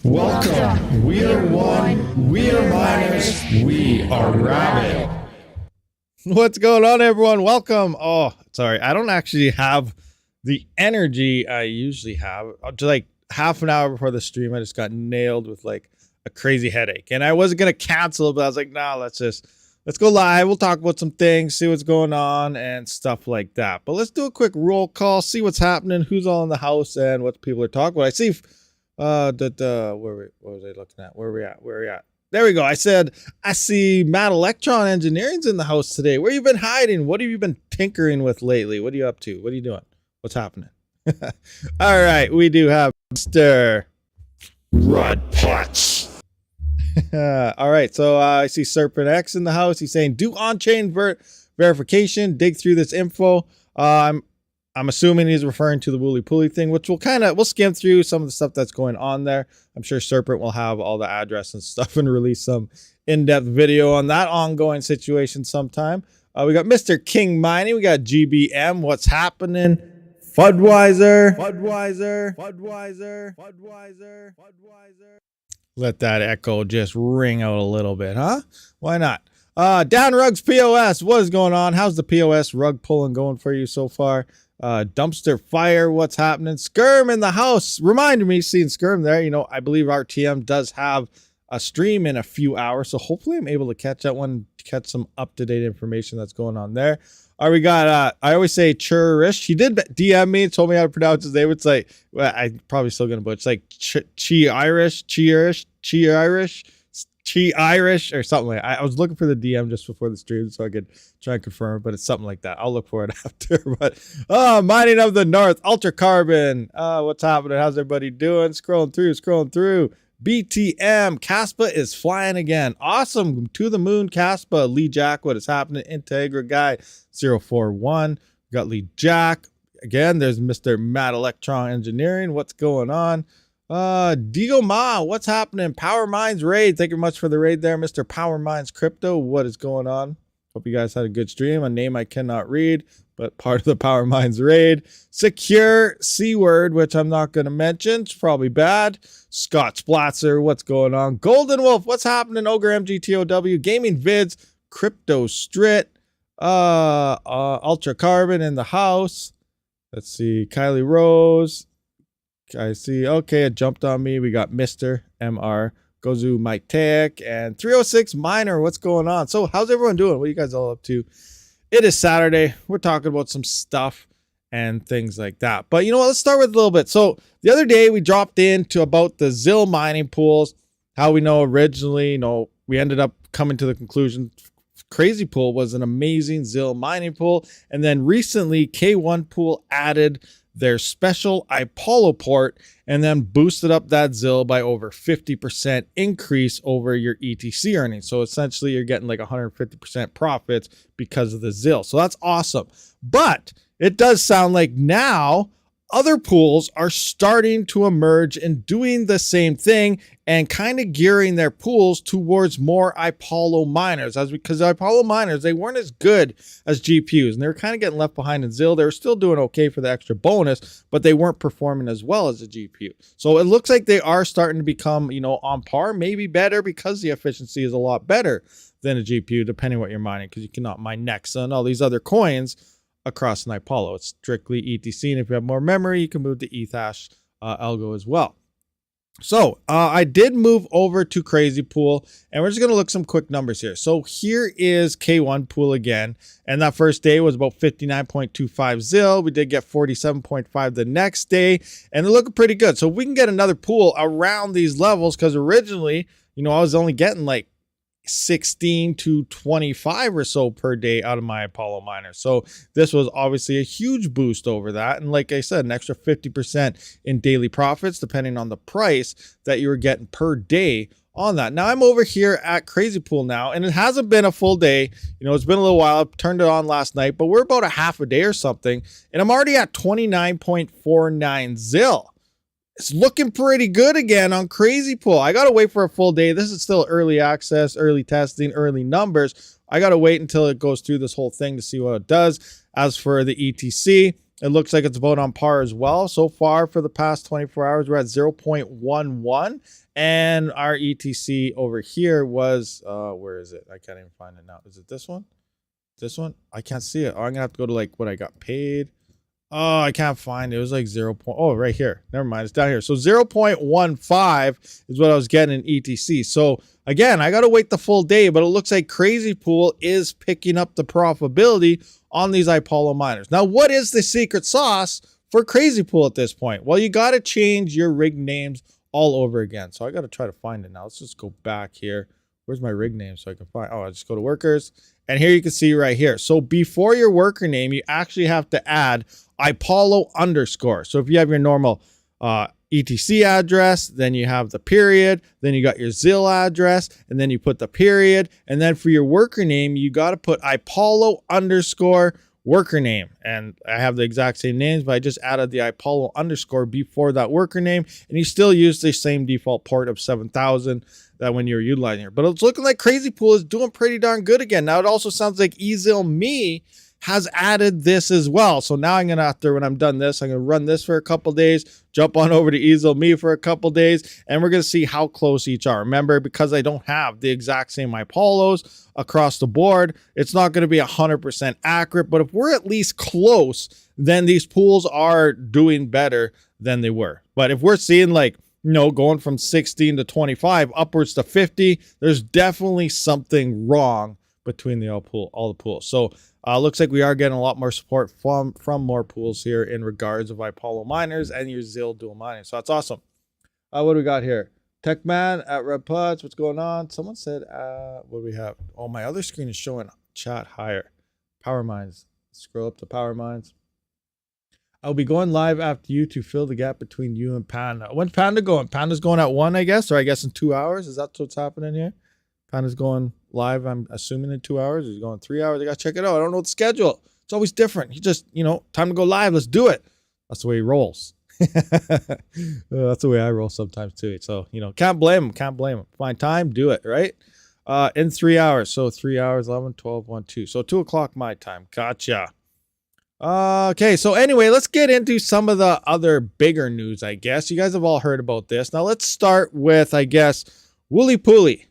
Welcome. We are one. We are miners. We are Rabid. What's going on, everyone? Welcome. Oh, sorry. I don't actually have the energy I usually have. Just like half an hour before the stream, I just got nailed with like a crazy headache. And I wasn't going to cancel, but I was like, nah, let's go live. We'll talk about some things, see what's going on and stuff like that. But let's do a quick roll call, see what's happening, who's all in the house and what people are talking about. I see what was I looking at? Where are we at? There we go. I see Matt Electron Engineering's in the house today. Where you been hiding? What have you been tinkering with lately? What are you up to? What are you doing? What's happening? All right, we do have Mr. Rud Putz. All right, so I see Serpent X in the house. He's saying do on-chain verification, dig through this info. I'm assuming he's referring to the Wooly Pooly thing, which we'll skim through some of the stuff that's going on there. I'm sure Serpent will have all the address and stuff and release some in-depth video on that ongoing situation sometime. We got Mr. King Mining. We got GBM. What's happening? Budweiser. Let that echo just ring out a little bit, huh? Why not? Down Rugs POS. What is going on? How's the POS rug pulling going for you so far? Dumpster Fire, what's happening? Skirm in the house. Reminded me seeing Skirm there. You know, I believe RTM does have a stream in a few hours, so hopefully I'm able to catch that one, catch some up-to-date information that's going on there. We got I always say Churish. He did DM me, told me how to pronounce his name. It's like, well, I'm probably still gonna butcher. It's like Chi-Irish or something like that. I was looking for the DM just before the stream so I could try and confirm it, but it's something like that. I'll look for it after. But Mining of the North, Ultra Carbon. What's happening? How's everybody doing? Scrolling through. BTM, Caspa is flying again. Awesome. To the moon, Caspa. Lee Jack, what is happening? Integra Guy 041. We got Lee Jack. Again, there's Mr. Matt Electron Engineering. What's going on? Digo Ma, what's happening? Power Mines raid. Thank you much for the raid there, Mr. Power Mines Crypto. What is going on? Hope you guys had a good stream. A name I cannot read, but part of the Power Mines raid. Secure C-word, which I'm not going to mention. It's probably bad. Scott Splatzer, what's going on? Golden Wolf, what's happening? Ogre MGTOW, Gaming Vids, Crypto Strit, Ultra Carbon in the house. Let's see, Kylie Rose. I see. Okay, it jumped on me. We got Mr. MR, Gozu, Mike Tech, and 306 Miner. What's going on? So, how's everyone doing? What are you guys all up to? It is Saturday. We're talking about some stuff and things like that. But you know what? Let's start with a little bit. So, the other day we dropped into about the ZIL mining pools. How we know originally, we ended up coming to the conclusion Crazy Pool was an amazing ZIL mining pool. And then recently, K1 Pool added their special iPollo port and then boosted up that ZIL by over 50% increase over your ETC earnings. So essentially you're getting like 150% profits because of the ZIL. So that's awesome. But it does sound like now other pools are starting to emerge and doing the same thing and kind of gearing their pools towards more iPollo miners, because iPollo miners, they weren't as good as GPUs and they were kind of getting left behind in ZIL. They were still doing okay for the extra bonus, but they weren't performing as well as a GPU. So it looks like they are starting to become, on par, maybe better because the efficiency is a lot better than a GPU, depending on what you're mining, because you cannot mine Nexa and all these other coins across an iPollo. It's strictly ETC, and if you have more memory, you can move to Ethash algo as well. So I did move over to Crazy Pool, and we're just going to look some quick numbers here. So here is K1 Pool again, and that first day was about 59.25 ZIL. We did get 47.5 the next day, and they're looking pretty good. So we can get another pool around these levels, because originally, I was only getting like 16 to 25 or so per day out of my Apollo miner. So this was obviously a huge boost over that. And like I said, an extra 50% in daily profits, depending on the price that you were getting per day on that. Now I'm over here at Crazy Pool now, and it hasn't been a full day. It's been a little while. I turned it on last night, but we're about a half a day or something. And I'm already at 29.49 ZIL. It's looking pretty good again on Crazy Pool. I got to wait for a full day. This is still early access, early testing, early numbers. I got to wait until it goes through this whole thing to see what it does. As for the ETC, It looks like it's about on par as well. So far for the past 24 hours, we're at 0.11. And our ETC over here was, where is it? I can't even find it now. Is it this one? This one? I can't see it. Oh, I'm going to have to go to like what I got paid. Oh, I can't find it. It was like 0. Oh, right here. Never mind. It's down here. So 0.15 is what I was getting in ETC. So again, I got to wait the full day, but it looks like Crazy Pool is picking up the profitability on these Apollo miners. Now, what is the secret sauce for Crazy Pool at this point? Well, you got to change your rig names all over again. So I got to try to find it now. Let's just go back here. Where's my rig name so I can find? Oh, I just go to workers. And here you can see right here. So before your worker name, you actually have to add Apollo underscore. So if you have your normal ETC address, then you have the period, then you got your ZIL address, and then you put the period. And then for your worker name, you got to put Apollo underscore worker name. And I have the exact same names, but I just added the Apollo underscore before that worker name. And you still use the same default port of 7000 that when you're utilizing it. But it's looking like Crazy Pool is doing pretty darn good again. Now it also sounds like EZIL.me has added this as well. So now I'm going to, after when I'm done this, I'm going to run this for a couple days, jump on over to EZIL.me for a couple days, and we're going to see how close each are. Remember, because I don't have the exact same Apollos across the board, it's not going to be 100% accurate, but if we're at least close, then these pools are doing better than they were. But if we're seeing like, you know, going from 16 to 25 upwards to 50, there's definitely something wrong between all the pools. So looks like we are getting a lot more support from more pools here in regards of Apollo miners and your ZIL dual mining. So that's awesome. What do we got here? Techman at RedPuts. What's going on? Someone said, what do we have? Oh, my other screen is showing chat higher. Power mines. Scroll up to power mines. I'll be going live after you to fill the gap between you and Panda. When's Panda going? Panda's going at 1, I guess, or I guess in 2 hours. Is that what's happening here? Panda's going live, I'm assuming, in 2 hours. He's going 3 hours. I got to check it out. I don't know the schedule. It's always different. He just, you know, time to go live. Let's do it. That's the way he rolls. That's the way I roll sometimes too. So, you know, can't blame him. Can't blame him. Find time, do it, right? In 3 hours. So 3 hours, 11, 12, 1, 2. So 2 o'clock my time. Gotcha. Okay, so anyway, let's get into some of the other bigger news, I guess. You guys have all heard about this. Now let's start with, I guess, Wooly Pooly.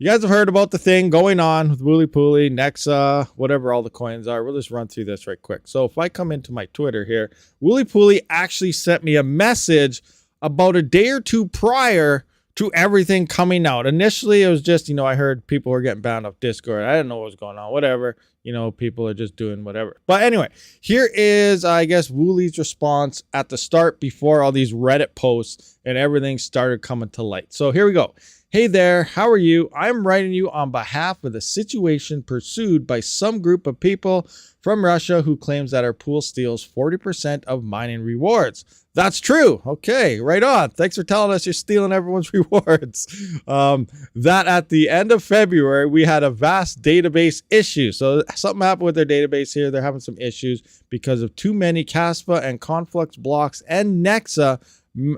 You guys have heard about the thing going on with Wooly Pooly, Nexa, whatever all the coins are. We'll just run through this right quick. So if I come into my Twitter here, Wooly Pooly actually sent me a message about a day or two prior to everything coming out. Initially, it was just, you know, I heard people were getting banned off Discord. I didn't know what was going on, whatever. You know, people are just doing whatever. But anyway, here is, I guess, Wooly's response at the start before all these Reddit posts and everything started coming to light. So here we go. Hey there, how are you? I'm writing you on behalf of the situation pursued by some group of people from Russia who claims that our pool steals 40% of mining rewards. That's true. Okay, right on. Thanks for telling us you're stealing everyone's rewards. That at the end of February, we had a vast database issue. So something happened with their database here. They're having some issues because of too many Caspa and Conflux blocks and Nexa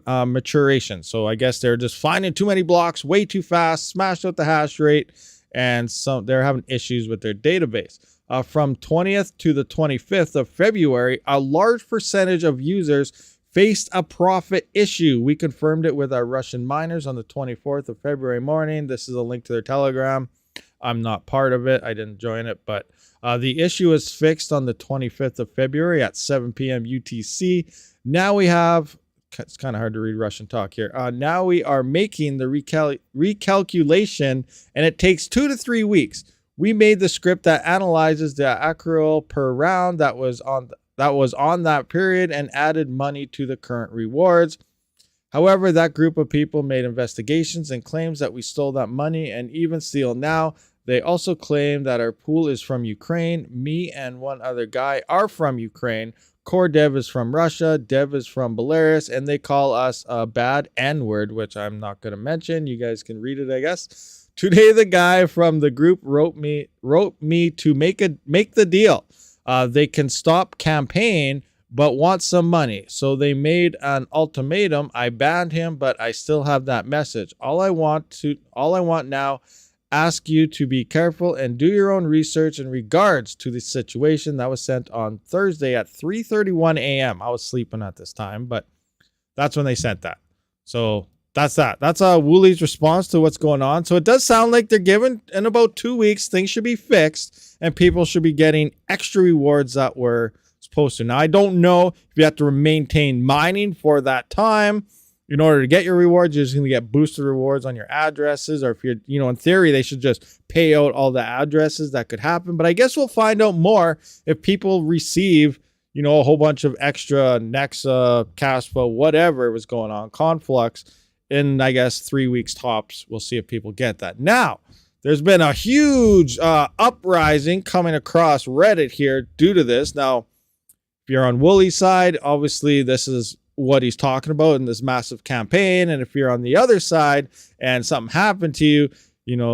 maturation. So I guess they're just finding too many blocks way too fast, smashed out the hash rate, and so they're having issues with their database. From 20th to the 25th of February, a large percentage of users faced a profit issue. We confirmed it with our Russian miners on the 24th of February morning. This is a link to their Telegram. I'm not part of it. I didn't join it, but the issue is fixed on the 25th of February at 7 p.m. UTC. Now we have, it's kind of hard to read Russian talk here. Now we are making the recalculation, and it takes 2 to 3 weeks. We made the script that analyzes the accrual per round that was on that period and added money to the current rewards. However, that group of people made investigations and claims that we stole that money and even steal now. They also claim that our pool is from Ukraine. Me and one other guy are from Ukraine. Core dev is from Russia. Dev is from Belarus, and they call us a bad N-word, which I'm not going to mention. You guys can read it, I guess. Today, the guy from the group wrote me to make the deal. They can stop campaign, but want some money. So they made an ultimatum. I banned him, but I still have that message. All I want now Ask you to be careful and do your own research in regards to the situation. That was sent on Thursday at 3:31 a.m. I was sleeping at this time, but that's when they sent that. So that's that. That's Woolie's response to what's going on. So it does sound like they're given in about 2 weeks, things should be fixed and people should be getting extra rewards that were supposed to. Now, I don't know if you have to maintain mining for that time in order to get your rewards. You're just going to get boosted rewards on your addresses, or if you're, in theory, they should just pay out all the addresses. That could happen. But I guess we'll find out more if people receive, a whole bunch of extra Nexa, Caspa, whatever was going on, Conflux, in, I guess, 3 weeks tops. We'll see if people get that. Now, there's been a huge uprising coming across Reddit here due to this. Now, if you're on Woolie's side, obviously this is what he's talking about in this massive campaign. And if you're on the other side and something happened to you,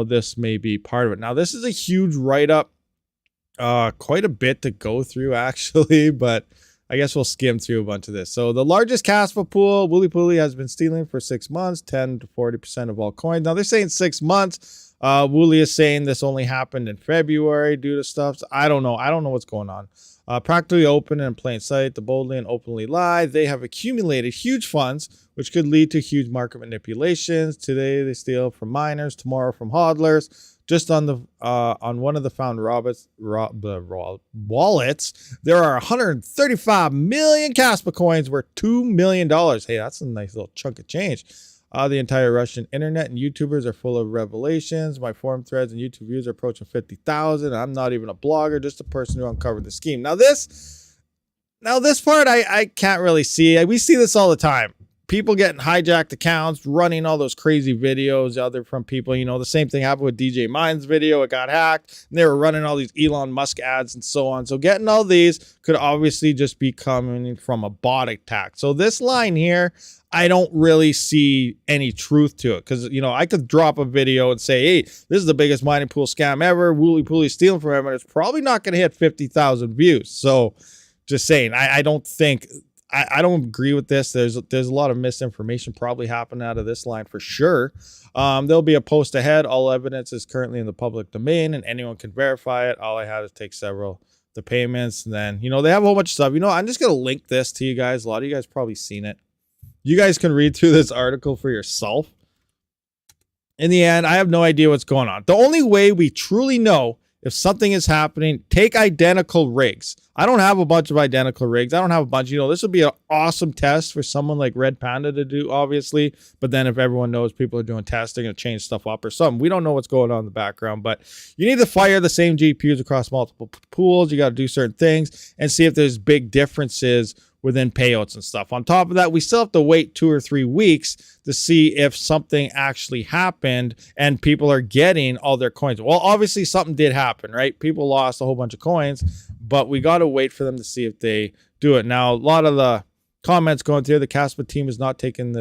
this may be part of it. Now, this is a huge write-up, quite a bit to go through, actually, but I guess we'll skim through a bunch of this. So the largest Caspa pool, Wooly Pooly, has been stealing for 6 months, 10 to 40% of all coins. Now, they're saying 6 months. Wooly is saying this only happened in February due to stuff. So I don't know. I don't know what's going on. Practically open and in plain sight, the boldly and openly lie. They have accumulated huge funds, which could lead to huge market manipulations. Today, they steal from miners. Tomorrow, from hodlers. Just on the on one of the found wallets, there are 135 million Caspa coins worth $2 million. Hey, that's a nice little chunk of change. The entire Russian internet and YouTubers are full of revelations. My forum threads and YouTube views are approaching 50,000. I'm not even a blogger, just a person who uncovered the scheme. Now this part I can't really see. We see this all the time. People getting hijacked accounts, running all those crazy videos out there from people. The same thing happened with DJ Mine's video. It got hacked. And they were running all these Elon Musk ads and so on. So getting all these could obviously just be coming from a bot attack. So this line here, I don't really see any truth to it. Because, I could drop a video and say, hey, this is the biggest mining pool scam ever. Wooly Pooly stealing from everyone. It's probably not going to hit 50,000 views. So just saying, I don't think... I don't agree with this. There's a lot of misinformation probably happening out of this line for sure. There'll be a post ahead. All evidence is currently in the public domain and anyone can verify it. All I had is take several the payments, and then they have a whole bunch of stuff. I'm just gonna link this to you guys. A lot of you guys probably seen it. You guys can read through this article for yourself. In the end, I have no idea what's going on. The only way we truly know if something is happening, take identical rigs. I don't have a bunch of identical rigs. I don't have a bunch. This would be an awesome test for someone like Red Panda to do, obviously. But then if everyone knows people are doing tests, they're going to change stuff up or something. We don't know what's going on in the background. But you need to fire the same GPUs across multiple pools. You got to do certain things and see if there's big differences within payouts and stuff. On top of that, we still have to wait 2 or 3 weeks to see if something actually happened and people are getting all their coins. Well, obviously something did happen, right? People lost a whole bunch of coins, but we got to wait for them to see if they do it. Now, a lot of the comments going through, the Caspa team is not taking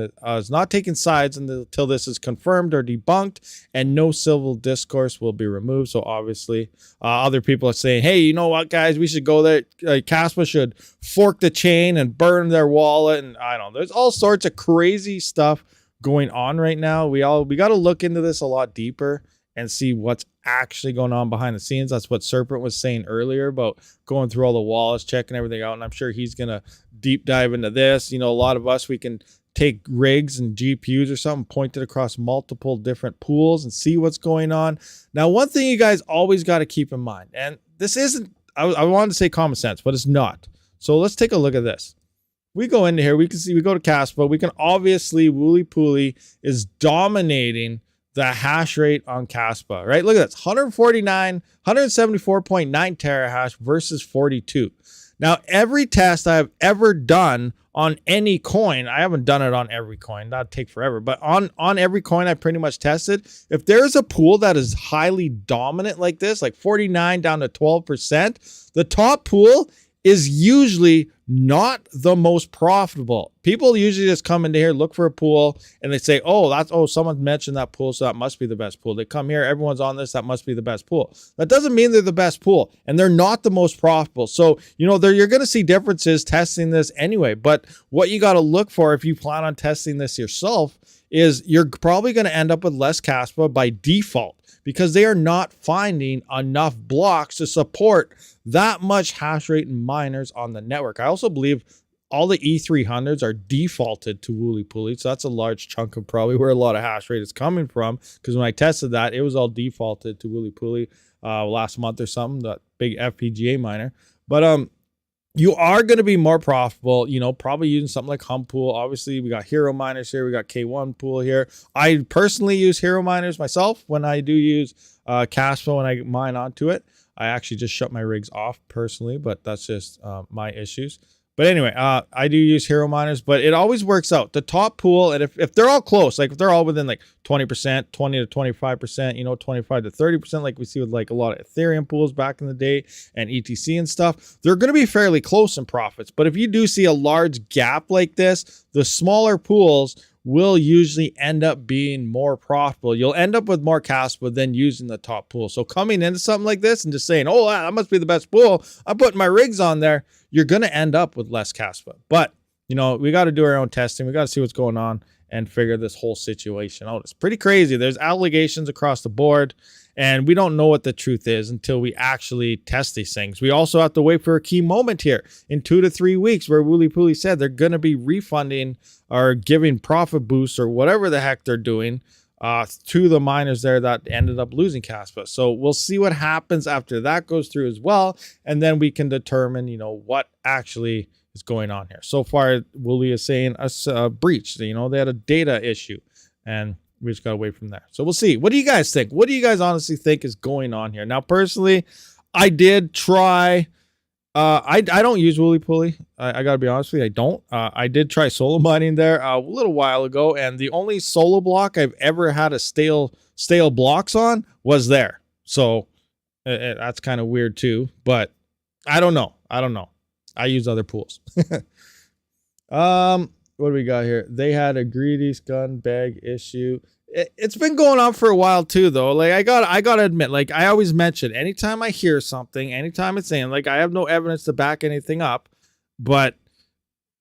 sides until this is confirmed or debunked, and no civil discourse will be removed. So obviously, other people are saying, "Hey, you know what, guys? We should go there. Caspa should fork the chain and burn their wallet." And I don't know. There's all sorts of crazy stuff going on right now. We got to look into this a lot deeper and see what's actually going on behind the scenes. That's what Serpent was saying earlier about going through all the wallets, checking everything out. And I'm sure he's going to deep dive into this. A lot of us, we can take rigs and GPUs or something, point it across multiple different pools and see what's going on. Now, one thing you guys always got to keep in mind, and this isn't, I wanted to say common sense, but it's not. So let's take a look at this. We go into here, we can see, we go to Caspa, we can obviously, Wooly Pooly is dominating the hash rate on Caspa, right? Look at this, 174.9 terahash versus 42. Now, every test I've ever done on any coin, I haven't done it on every coin, that'd take forever, but on every coin I pretty much tested, if there's a pool that is highly dominant like this, like 49 down to 12%, the top pool is usually not the most profitable. People usually just come into here, look for a pool, and they say, oh, someone mentioned that pool, so that must be the best pool. They come here, everyone's on this, that must be the best pool. That doesn't mean they're the best pool, and they're not the most profitable. So, you're going to see differences testing this anyway, but what you got to look for if you plan on testing this yourself is you're probably going to end up with less Caspa by default because they are not finding enough blocks to support that much hash rate and miners on the network. I also believe all the E300s are defaulted to Wooly Pooly. So that's a large chunk of probably where a lot of hash rate is coming from. Because when I tested that, it was all defaulted to Wooly Pooly last month or something, that big FPGA miner. But you are going to be more profitable, you know, probably using something like Hum Pool. Obviously, we got Hero Miners here. We got K1 Pool here. I personally use Hero Miners myself when I do use Cashflow when I mine onto it. I actually just shut my rigs off personally, but that's just my issues. But anyway, I do use Hero Miners, but it always works out. The top pool, and if they're all close, like if they're all within like 20%, 20 to 25%, you know, 25 to 30%, like we see with like a lot of Ethereum pools back in the day and ETC and stuff, they're going to be fairly close in profits. But if you do see a large gap like this, the smaller pools will usually end up being more profitable. You'll end up with more Caspa than using the top pool. So coming into something like this and just saying, oh, that must be the best pool, I'm putting my rigs on there, you're going to end up with less Caspa. But, you know, we got to do our own testing. We got to see what's going on and figure this whole situation out. It's pretty crazy. There's allegations across the board, and we don't know what the truth is until we actually test these things. We also have to wait for a key moment here in 2 to 3 weeks where Wooly Pooly said they're going to be refunding or giving profit boosts or whatever the heck they're doing to the miners there that ended up losing Caspa. So we'll see what happens after that goes through as well, and then we can determine, you know, what actually is going on here. So far, Wooly is saying a breach. You know, they had a data issue, and we just got to wait from there. So we'll see. What do you guys think? What do you guys honestly think is going on here? Now, personally, I did try. I don't use Wooly Pooly. I got to be honest with you. I don't. I did try solo mining there a little while ago, and the only solo block I've ever had a stale blocks on was there. So that's kind of weird too. But I don't know. I use other pools. What do we got here? They had a greedy gun bag issue. It's been going on for a while too, though. Like I gotta admit, like I always mention, anytime I hear something, anytime it's saying, like I have no evidence to back anything up, but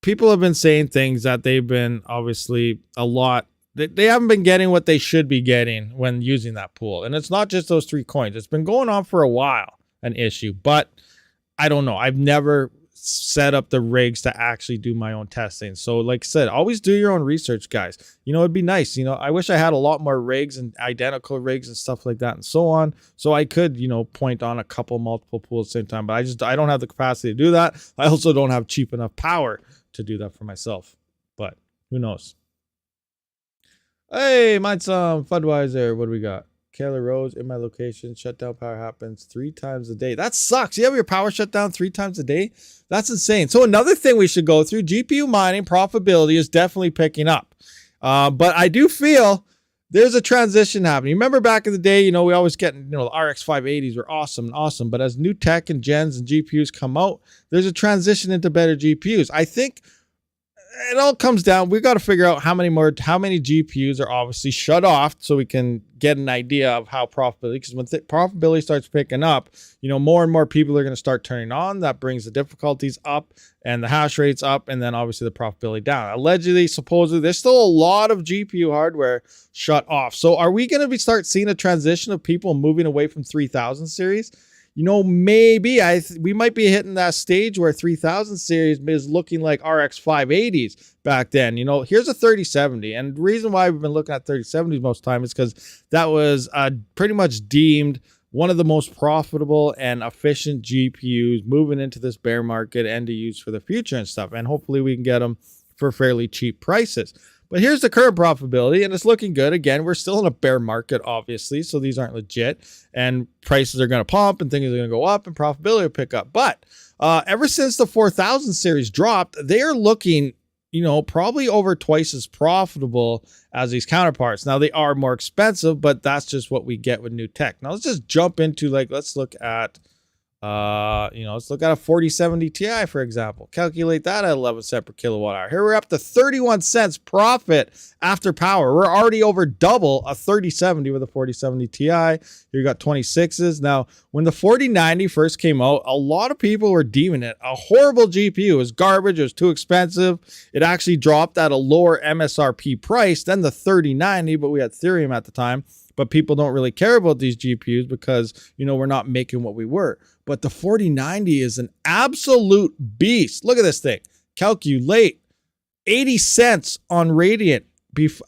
people have been saying things that they've been obviously a lot. They haven't been getting what they should be getting when using that pool, and it's not just those 3 coins. It's been going on for a while, an issue, but I don't know. I've never set up the rigs to actually do my own testing. So like I said, always do your own research, guys. You know, it'd be nice. You know, I wish I had a lot more rigs and identical rigs and stuff like that and so on. So I could, you know, point on a couple multiple pools at the same time, but I don't have the capacity to do that. I also don't have cheap enough power to do that for myself, but who knows? Hey, mine's some Budweiser. What do we got? Kayla Rose, in my location, shutdown power happens 3 times a day. That sucks. You have your power shut down 3 times a day? That's insane. So another thing we should go through, GPU mining profitability is definitely picking up. But I do feel there's a transition happening. Remember back in the day, you know, we always get, you know, the RX 580s were awesome. But as new tech and gens and GPUs come out, there's a transition into better GPUs. I think it all comes down, we got to figure out how many GPUs are obviously shut off so we can get an idea of how profitability, because when profitability starts picking up, you know, more and more people are going to start turning on. That brings the difficulties up and the hash rates up, and then obviously the profitability down. Allegedly, supposedly, there's still a lot of GPU hardware shut off. So are we going to start seeing a transition of people moving away from 3000 series? You know, maybe we might be hitting that stage where 3000 series is looking like RX 580s back then. You know, here's a 3070. And the reason why we've been looking at 3070s most of the time is because that was pretty much deemed one of the most profitable and efficient GPUs moving into this bear market and to use for the future and stuff. And hopefully we can get them for fairly cheap prices. But here's the current profitability, and it's looking good. Again, we're still in a bear market, obviously, so these aren't legit, and prices are going to pump, and things are going to go up, and profitability will pick up. But ever since the 4000 series dropped, they are looking, you know, probably over twice as profitable as these counterparts. Now, they are more expensive, but that's just what we get with new tech. Now, let's just jump into, like, let's look at Let's look at a 4070 Ti, for example. Calculate that at 11 cents per kilowatt hour. Here we're up to 31 cents profit after power. We're already over double a 3070 with a 4070 Ti. Here you got 26s. Now, when the 4090 first came out, a lot of people were deeming it a horrible GPU. It was garbage. It was too expensive. It actually dropped at a lower MSRP price than the 3090, but we had Ethereum at the time. But people don't really care about these GPUs because, we're not making what we were. But the 4090 is an absolute beast. Look at this thing. Calculate 80 cents on Radiant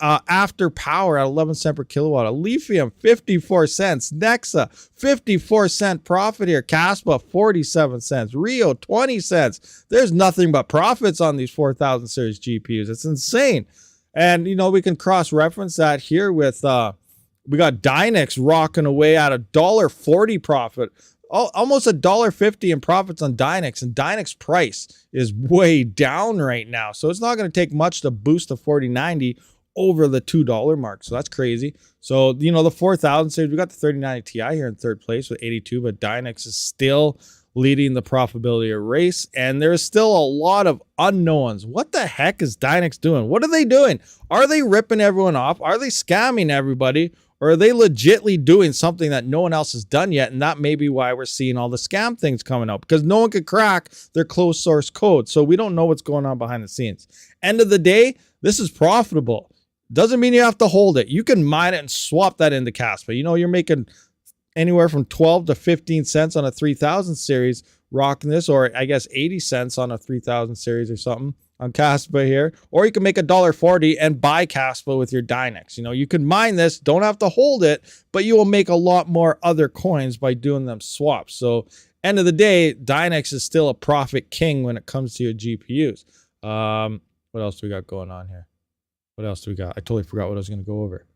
after power at 11 cents per kilowatt. Lithium, 54 cents. Nexa, 54 cent profit here. Caspa, 47 cents. Rio, 20 cents. There's nothing but profits on these 4000 series GPUs. It's insane. And, we can cross-reference that here with... we got Dynex rocking away at $1.40 profit, almost $1.50 in profits on Dynex, and Dynex price is way down right now. So it's not going to take much to boost the 4090 over the $2 mark. So that's crazy. So, the 4000 series, we got the 3090 Ti here in third place with 82, but Dynex is still leading the profitability race, and there's still a lot of unknowns. What the heck is Dynex doing? What are they doing? Are they ripping everyone off? Are they scamming everybody? Or are they legitly doing something that no one else has done yet? And that may be why we're seeing all the scam things coming out, because no one could crack their closed source code. So we don't know what's going on behind the scenes. End of the day, this is profitable. Doesn't mean you have to hold it. You can mine it and swap that into Caspa. You're making anywhere from 12 to 15 cents on a 3000 series rocking this, or I guess 80 cents on a 3000 series or something on Caspa here. Or you can make $1.40 and buy Caspa with your Dynex. You can mine this, don't have to hold it, but you will make a lot more other coins by doing them swaps. So end of the day, Dynex is still a profit king when it comes to your GPUs. What else do we got going on here? What else do we got? I totally forgot what I was going to go over.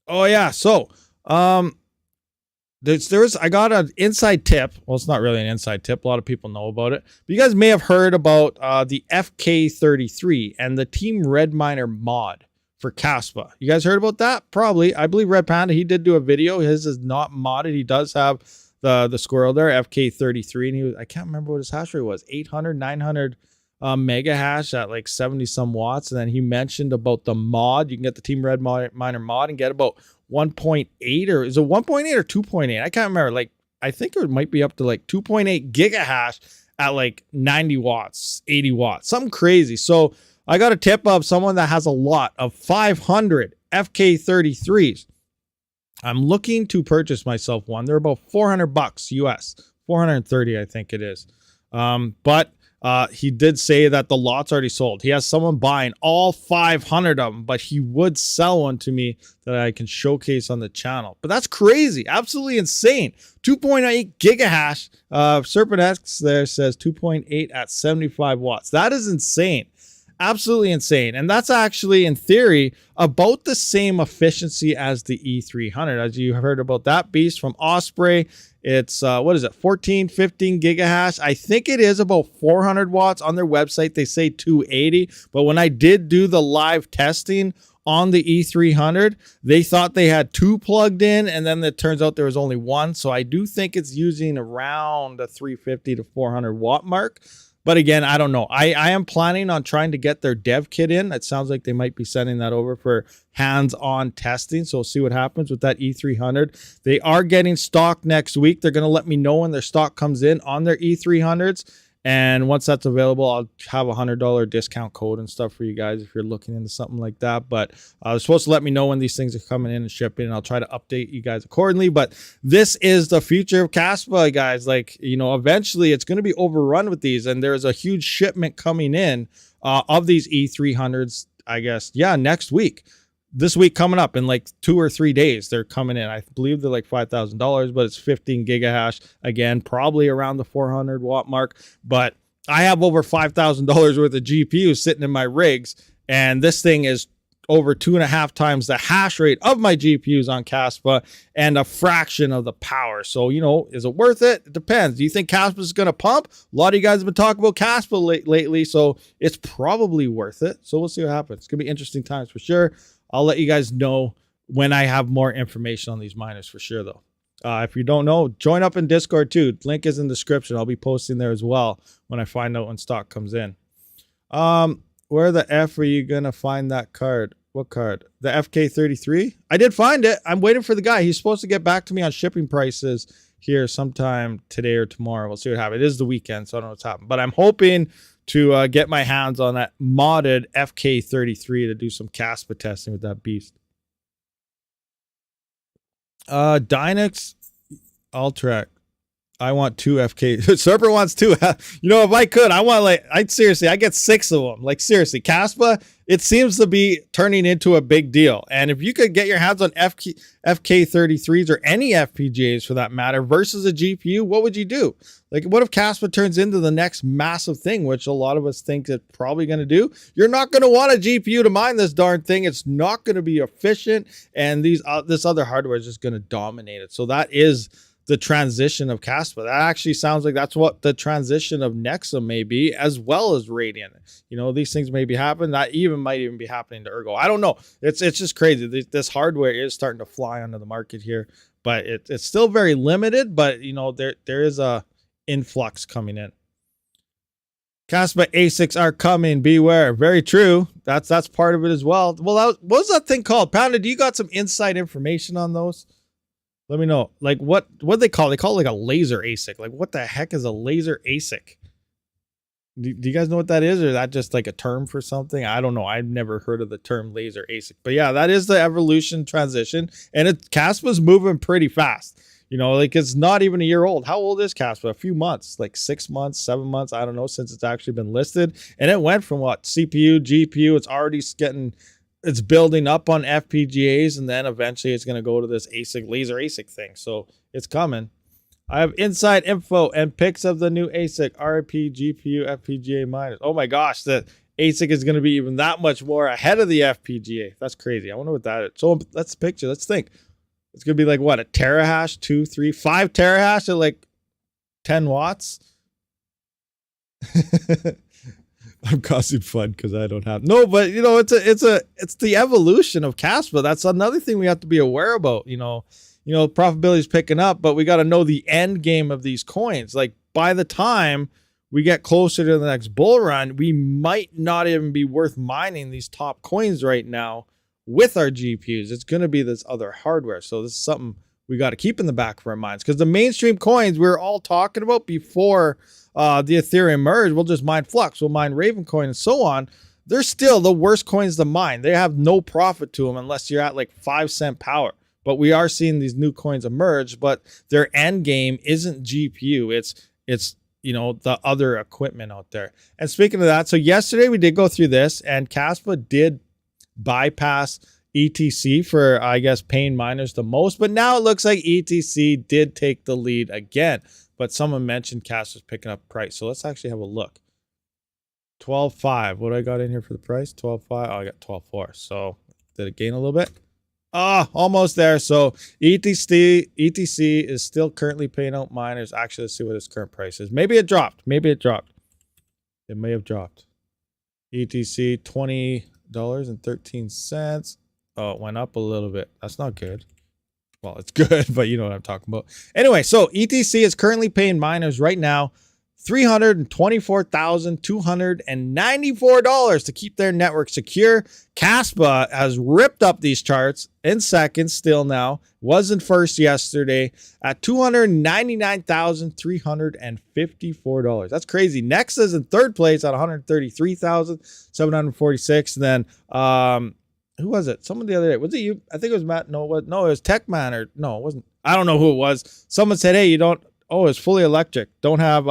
Oh yeah, so I got an inside tip. Well, it's not really an inside tip. A lot of people know about it. But you guys may have heard about the FK33 and the Team RedMiner mod for Caspa. You guys heard about that? Probably. I believe Red Panda, he did do a video. His is not modded. He does have the squirrel there, FK33, and I can't remember what his hash rate was, 800, 900 mega hash at like 70 some watts. And then he mentioned about the mod. You can get the Team RedMiner mod and get about 1.8, or is it 1.8 or 2.8? I can't remember. I think it might be up to like 2.8 gigahash at like 90 watts, 80 watts, something crazy. So I got a tip of someone that has a lot of 500 FK33s. I'm looking to purchase myself one. They're about $400 US, 430, I think it is. But he did say that the lot's already sold. He has someone buying all 500 of them, but he would sell one to me that I can showcase on the channel. But that's crazy. Absolutely insane. 2.8 gigahash. Serpent X there says 2.8 at 75 watts. That is insane. Absolutely insane. And that's actually, in theory, about the same efficiency as the E300. As you heard about that beast from Osprey, it's, 14, 15 gigahash. I think it is about 400 watts. On their website, they say 280. But when I did do the live testing on the E300, they thought they had two plugged in, and then it turns out there was only one. So I do think it's using around the 350 to 400 watt mark. But again, I don't know. I am planning on trying to get their dev kit in. It sounds like they might be sending that over for hands-on testing. So we'll see what happens with that E300. They are getting stock next week. They're going to let me know when their stock comes in on their E300s. And once that's available, I'll have a $100 discount code and stuff for you guys if you're looking into something like that. But they're supposed to let me know when these things are coming in and shipping, and I'll try to update you guys accordingly. But this is the future of Caspa, guys. Eventually it's going to be overrun with these, and there's a huge shipment coming in of these E300s, I guess. Yeah, next week. This week coming up in like 2 or 3 days, they're coming in. I believe they're like $5,000, but it's 15 gigahash. Again, probably around the 400 watt mark. But I have over $5,000 worth of GPU sitting in my rigs, and this thing is over 2.5 times the hash rate of my GPUs on Caspa and a fraction of the power. So, is it worth it? It depends. Do you think Caspa is going to pump? A lot of you guys have been talking about Caspa lately, so it's probably worth it. So we'll see what happens. It's going to be interesting times for sure. I'll let you guys know when I have more information on these miners for sure, though. If you don't know, join up in Discord too. Link is in the description. I'll be posting there as well when I find out when stock comes in. Where the F are you gonna find that card? What card? The FK33? I did find it. I'm waiting for the guy. He's supposed to get back to me on shipping prices here sometime today or tomorrow. We'll see what happens. It is the weekend, so I don't know what's happening. But I'm hoping to get my hands on that modded FK33 to do some Caspa testing with that beast. Dynex Ultrac. I want 2 FK. Serpent wants 2. You know, if I could, I want seriously, I get 6 of them. Like seriously, Caspa, it seems to be turning into a big deal. And if you could get your hands on FK33s or any FPGAs for that matter versus a GPU, what would you do? Like, what if Caspa turns into the next massive thing, which a lot of us think it's probably going to do? You're not going to want a GPU to mine this darn thing. It's not going to be efficient, and this other hardware is just going to dominate it. So that is the transition of Caspa. That actually sounds like that's what the transition of Nexa may be, as well as Radiant. You know, these things may be happening. That might even be happening to Ergo. I don't know. It's just crazy. This hardware is starting to fly onto the market here, but it's still very limited. But you know, there is a influx coming in. Caspa ASICs are coming. Beware. Very true. That's part of it as well. Well, what was that thing called? Panda, do you got some inside information on those? Let me know. Like what they call it? They call it like a laser ASIC. Like what the heck is a laser ASIC? Do you guys know what that is? Or is that just like a term for something? I don't know. I've never heard of the term laser ASIC. But yeah, that is the evolution transition. And Caspa's moving pretty fast. You know, like it's not even a year old. How old is Caspa? A few months, like 6 months, 7 months. I don't know, since it's actually been listed. And it went from what? CPU, GPU. It's already it's building up on FPGAs, and then eventually it's going to go to this ASIC, laser ASIC thing. So it's coming. I have inside info and pics of the new ASIC, RP, GPU, FPGA miners. Oh my gosh, the ASIC is going to be even that much more ahead of the FPGA. That's crazy. I wonder what that is. So let's picture. Let's think. It's going to be like what? A terahash, 2, 3, 5 terahash at like 10 watts? I'm causing fun because I don't have but you know, it's the evolution of Caspa. That's another thing we have to be aware about. You know, profitability is picking up, but we got to know the end game of these coins. Like by the time we get closer to the next bull run, we might not even be worth mining these top coins right now with our GPUs. It's going to be this other hardware. So this is something we got to keep in the back of our minds, because the mainstream coins we were all talking about before the Ethereum merge, we'll just mine Flux, we'll mine Ravencoin and so on. They're still the worst coins to mine. They have no profit to them unless you're at like 5-cent power. But we are seeing these new coins emerge, but their end game isn't GPU. It's you know, the other equipment out there. And speaking of that, so yesterday we did go through this, and Caspa did bypass ETC for, I guess, paying miners the most, but now it looks like ETC did take the lead again. But someone mentioned Caspa's picking up price, so let's actually have a look. 12.5. What do I got in here for the price? 12.5. Oh, I got 12.4. So did it gain a little bit? Almost there. So ETC is still currently paying out miners. Actually, let's see what its current price is. Maybe it dropped. It may have dropped. ETC $20.13. Oh, it went up a little bit. That's not good. Well, it's good, but you know what I'm talking about. Anyway, so ETC is currently paying miners right now $324,294 to keep their network secure. Caspa has ripped up these charts in seconds still now. Wasn't first yesterday at $299,354. That's crazy. Nexa's in third place at $133,746. And then who was it? Someone the other day. Was it you? I think it was Matt. No, it was Techman, or no, it wasn't. I don't know who it was. Someone said, hey, you don't, it's fully electric. Don't have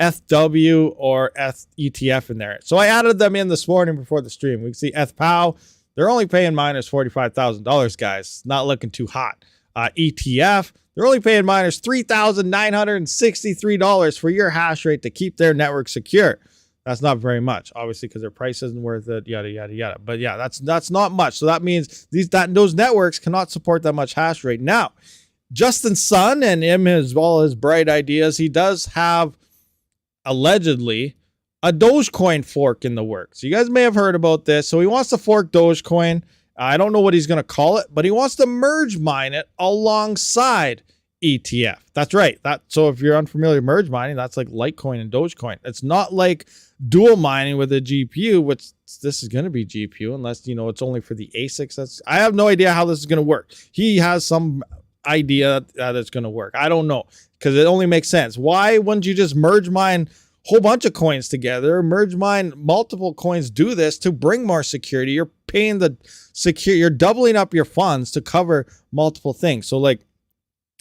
FW or ETF in there. So I added them in this morning before the stream. We can see FPOW. They're only paying miners $45,000, guys. Not looking too hot. ETF. They're only paying miners $3,963 for your hash rate to keep their network secure. That's not very much, obviously, because their price isn't worth it, yada, yada, yada. But yeah, that's not much. So that means those networks cannot support that much hash rate. Now, Justin Sun and him, as well as bright ideas, he does have, allegedly, a Dogecoin fork in the works. You guys may have heard about this. So he wants to fork Dogecoin. I don't know what he's going to call it, but he wants to merge mine it alongside ETF. That's right. So if you're unfamiliar, merge mining, that's like Litecoin and Dogecoin. It's not like dual mining with a GPU, which this is going to be GPU unless, you know, it's only for the ASICs. I have no idea how this is going to work. He has some idea that it's going to work. I don't know, because it only makes sense. Why wouldn't you just merge mine a whole bunch of coins together, merge mine multiple coins, do this to bring more security? You're paying the you're doubling up your funds to cover multiple things. So like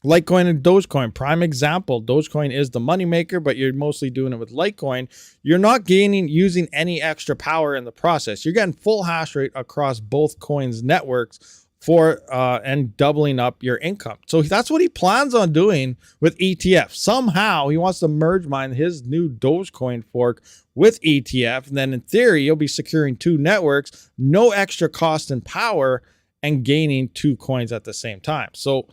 Litecoin and Dogecoin, prime example. Dogecoin is the moneymaker, but you're mostly doing it with Litecoin. You're not using any extra power in the process. You're getting full hash rate across both coins networks for and doubling up your income. So that's what he plans on doing with ETF. Somehow he wants to merge mine his new Dogecoin fork with ETF, and then in theory you'll be securing two networks, no extra cost and power, and gaining two coins at the same time. So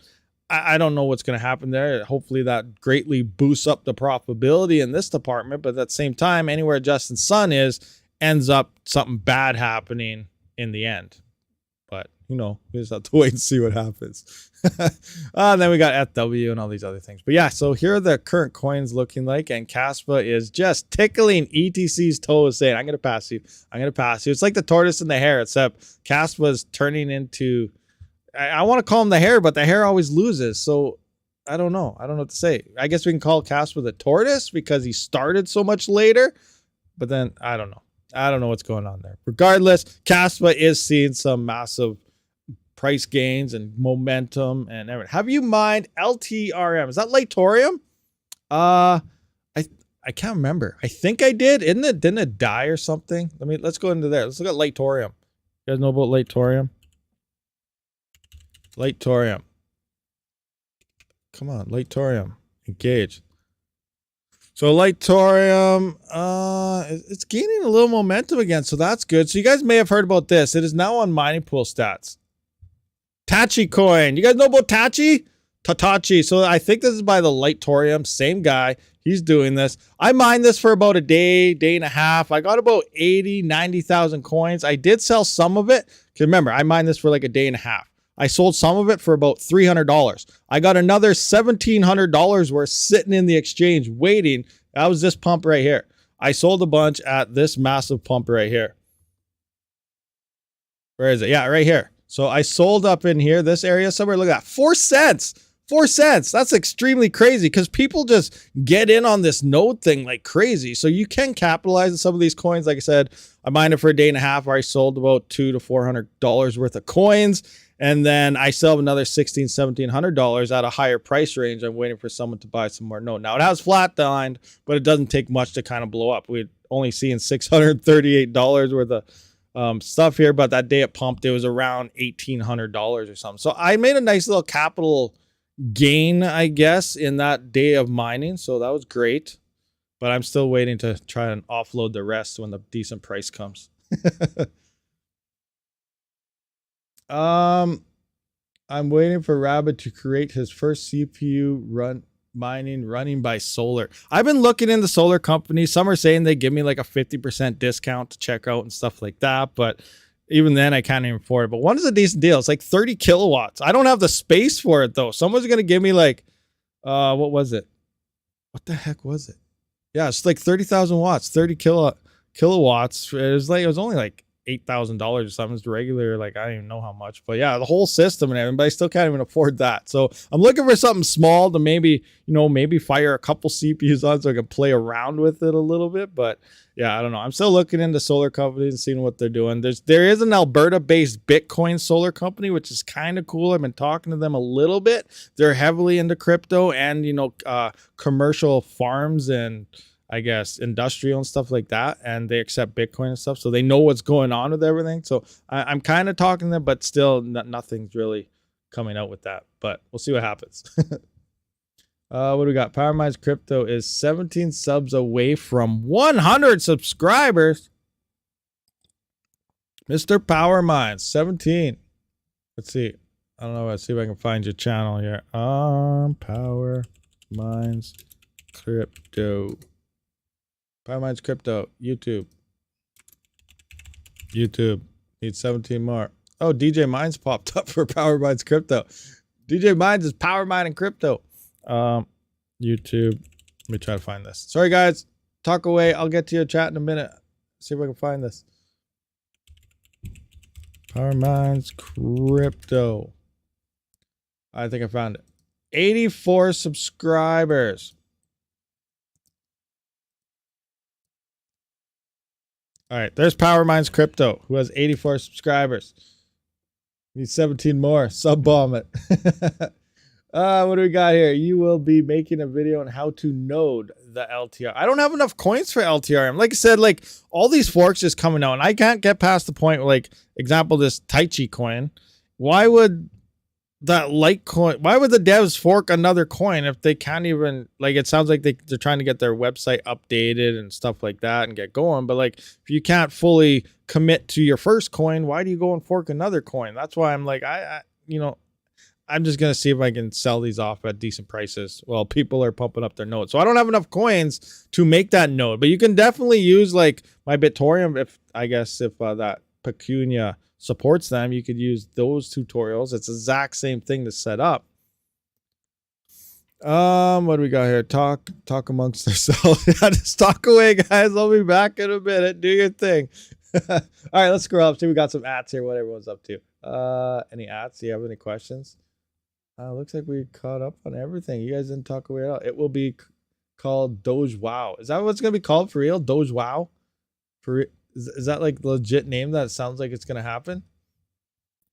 I don't know what's going to happen there. Hopefully that greatly boosts up the profitability in this department, but at the same time, anywhere Justin Sun ends up something bad happening in the end. But, you know, we just have to wait and see what happens. And then we got FW and all these other things. But yeah, so here are the current coins looking like, and Caspa is just tickling ETC's toes, saying, I'm going to pass you. I'm going to pass you. It's like the tortoise and the hare, except Caspa is turning into... I want to call him the hare, but the hare always loses. So I don't know. I don't know what to say. I guess we can call Caspa the tortoise because he started so much later. But then I don't know. I don't know what's going on there. Regardless, Caspa is seeing some massive price gains and momentum and everything. Have you mined LTRM? Is that Latorium? I can't remember. I think I did. Didn't it die or something? Let's go into there. Let's look at Latorium. You guys know about Latorium? Latorium. Come on, Latorium. Engage. So Latorium, it's gaining a little momentum again, so that's good. So you guys may have heard about this. It is now on mining pool stats. Tachi coin. You guys know about Tachi? Tatachi. So I think this is by the Latorium, same guy. He's doing this. I mined this for about a day and a half. I got about 80, 90,000 coins. I did sell some of it. Because remember, I mined this for like a day and a half. I sold some of it for about $300. I got another $1,700 worth sitting in the exchange waiting. That was this pump right here. I sold a bunch at this massive pump right here. Where is it? Yeah, right here. So I sold up in here, this area somewhere. Look at that, 4 cents. 4 cents. That's extremely crazy because people just get in on this node thing like crazy. So you can capitalize on some of these coins. Like I said, I mined it for a day and a half where I sold about $200 to $400 worth of coins. And then I still have another $1,600, $1,700 at a higher price range. I'm waiting for someone to buy some more node. Now it has flatlined, but it doesn't take much to kind of blow up. We're only seeing $638 worth of stuff here, but that day it pumped, it was around $1,800 or something. So I made a nice little capital gain, I guess, in that day of mining. So that was great, but I'm still waiting to try and offload the rest when the decent price comes. I'm waiting for Rabid to create his first CPU running by solar. I've been looking into solar companies. Some are saying they give me like a 50% discount to check out and stuff like that, but even then I can't even afford it. But one is a decent deal. It's like 30 kilowatts. I don't have the space for it though. Someone's gonna give me like what was it? What the heck was it? Yeah, it's like 30,000 watts, 30 kilowatts. It was only like $8,000 or something. It's regular, like I don't even know how much, but yeah, the whole system and everything, but I still can't even afford that. So I'm looking for something small to maybe fire a couple CPUs on so I can play around with it a little bit. But yeah, I don't know. I'm still looking into solar companies and seeing what they're doing. There is an Alberta-based Bitcoin solar company, which is kind of cool. I've been talking to them a little bit. They're heavily into crypto and commercial farms and I guess industrial and stuff like that, and they accept Bitcoin and stuff, so they know what's going on with everything. So I'm kind of talking to them, but still nothing's really coming out with that, but we'll see what happens. What do we got? PowerMine's crypto is 17 subs away from 100 subscribers. Mr. PowerMine 17. Let's see. I don't know. Let's see if I can find your channel here. PowerMine's crypto. PowerMine's crypto. YouTube. Needs 17 more. Oh, DJ Mines popped up for PowerMine's crypto. DJ Mines is PowerMine and crypto. YouTube. Let me try to find this. Sorry, guys. Talk away. I'll get to your chat in a minute. See if I can find this. Power Mines Crypto. I think I found it. 84 subscribers. All right, there's Power Mines Crypto, who has 84 subscribers. Need 17 more. Sub bomb it. What do we got here? You will be making a video on how to node the LTR. I don't have enough coins for LTR. Like I said, like all these forks is coming out, and I can't get past the point. Like example, this Tai Chi coin. Why would that Litecoin? Why would the devs fork another coin if they can't even, like, it sounds like they're trying to get their website updated and stuff like that and get going. But like, if you can't fully commit to your first coin, why do you go and fork another coin? That's why I'm like, I'm just going to see if I can sell these off at decent prices. Well, people are pumping up their nodes. So I don't have enough coins to make that node, but you can definitely use like my Bitorium. If that Pecunia supports them, you could use those tutorials. It's the exact same thing to set up. What do we got here? Talk amongst ourselves. Yeah, just talk away, guys. I'll be back in a minute. Do your thing. All right, let's scroll up. See, we got some ads here. What everyone's up to. Any ads? Do you have any questions? Looks like we caught up on everything. You guys didn't talk away at all. It will be called Doge Wow. Is that what it's gonna be called for real? Doge Wow? Is that like the legit name that sounds like it's gonna happen?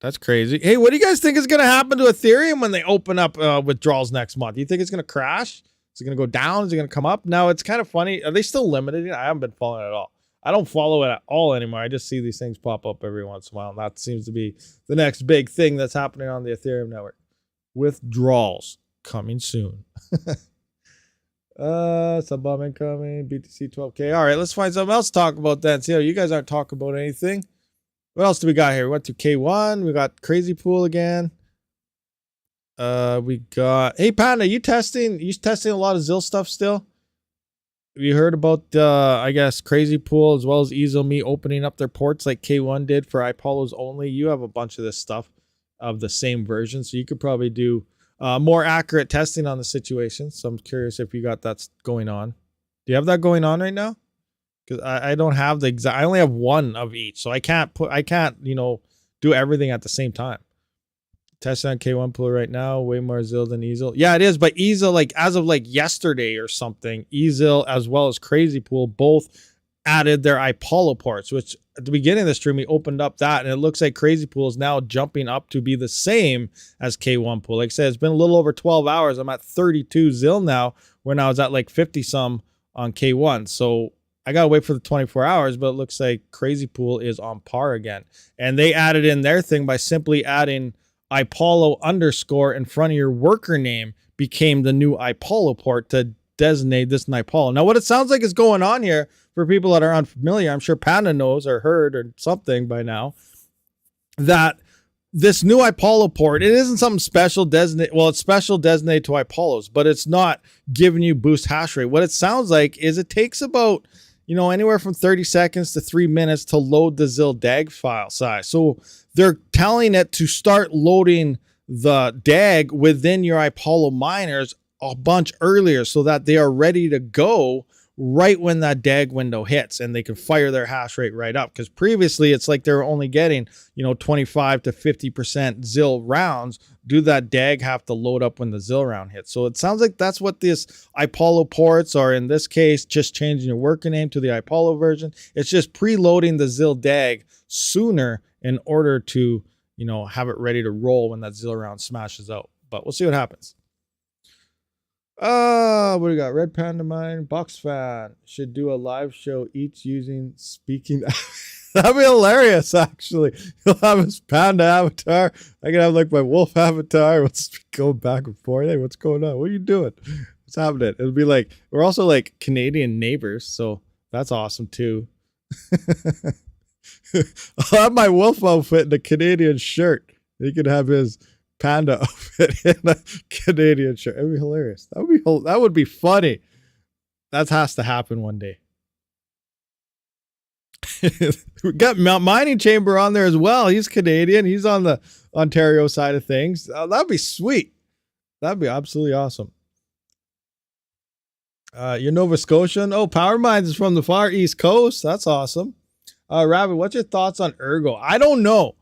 That's crazy. Hey, what do you guys think is gonna happen to Ethereum when they open up withdrawals next month? Do you think it's gonna crash? Is it gonna go down? Is it gonna come up? Now it's kind of funny. Are they still limited? I haven't been following it at all. I don't follow it at all anymore. I just see these things pop up every once in a while, and that seems to be the next big thing that's happening on the Ethereum network. Withdrawals coming soon. Sub-bomb incoming, BTC 12K. All right, let's find something else to talk about then. See how you guys aren't talking about anything. What else do we got here? We went to K1. We got Crazy Pool again. We got, hey Panda, you testing a lot of ZIL stuff still? Have you heard about I guess Crazy Pool as well as EaselMe opening up their ports like K1 did for iPolos only? You have a bunch of this stuff of the same version, so you could probably do more accurate testing on the situation. So I'm curious if you got that going on. Do you have that going on right now? Because I don't have the exact. I only have one of each, so I can't do everything at the same time. Testing on K1 Pool right now, way more ZIL than Easel. Yeah, it is, but Easel, like as of like yesterday or something, Easel as well as Crazy Pool both added their iPolo ports, which at the beginning of the stream, we opened up that, and it looks like Crazy Pool is now jumping up to be the same as K1 Pool. Like I said, it's been a little over 12 hours. I'm at 32 ZIL now, when I was at like 50 some on K1. So I got to wait for the 24 hours, but it looks like Crazy Pool is on par again. And they added in their thing by simply adding iPolo _ in front of your worker name became the new iPolo port to designate this iPolo. Now, what it sounds like is going on here, for people that are unfamiliar, I'm sure Panda knows or heard or something by now, that this new iPolo port, it isn't something special designated. Well, it's special designated to iPolos, but it's not giving you boost hash rate. What it sounds like is it takes about, anywhere from 30 seconds to 3 minutes to load the ZIL DAG file size. So they're telling it to start loading the DAG within your iPolo miners a bunch earlier so that they are ready to go right when that DAG window hits, and they can fire their hash rate right up. Because previously it's like they were only getting 25 to 50% ZIL rounds. Do that DAG have to load up when the ZIL round hits? So it sounds like that's what this iPolo ports are. In this case, just changing your worker name to the iPolo version. It's just preloading the ZIL DAG sooner in order to have it ready to roll when that ZIL round smashes out. But we'll see what happens. What do we got? Red Panda Mine, Box Fan should do a live show each using speaking. That'd be hilarious, actually. He'll have his panda avatar. I can have like my wolf avatar. Let's go back and forth. Hey, what's going on? What are you doing? What's happening? It'll be like, we're also like Canadian neighbors, so that's awesome too. I'll have my wolf outfit in a Canadian shirt. He could have his panda outfit in a Canadian shirt. It'd be hilarious. That would be funny. That has to happen one day. We got Mining Chamber on there as well. He's Canadian. He's on the Ontario side of things. That'd be sweet. That'd be absolutely awesome. You're Nova Scotian. Oh, Power Mines is from the far East Coast. That's awesome. Rabid, what's your thoughts on Ergo? I don't know.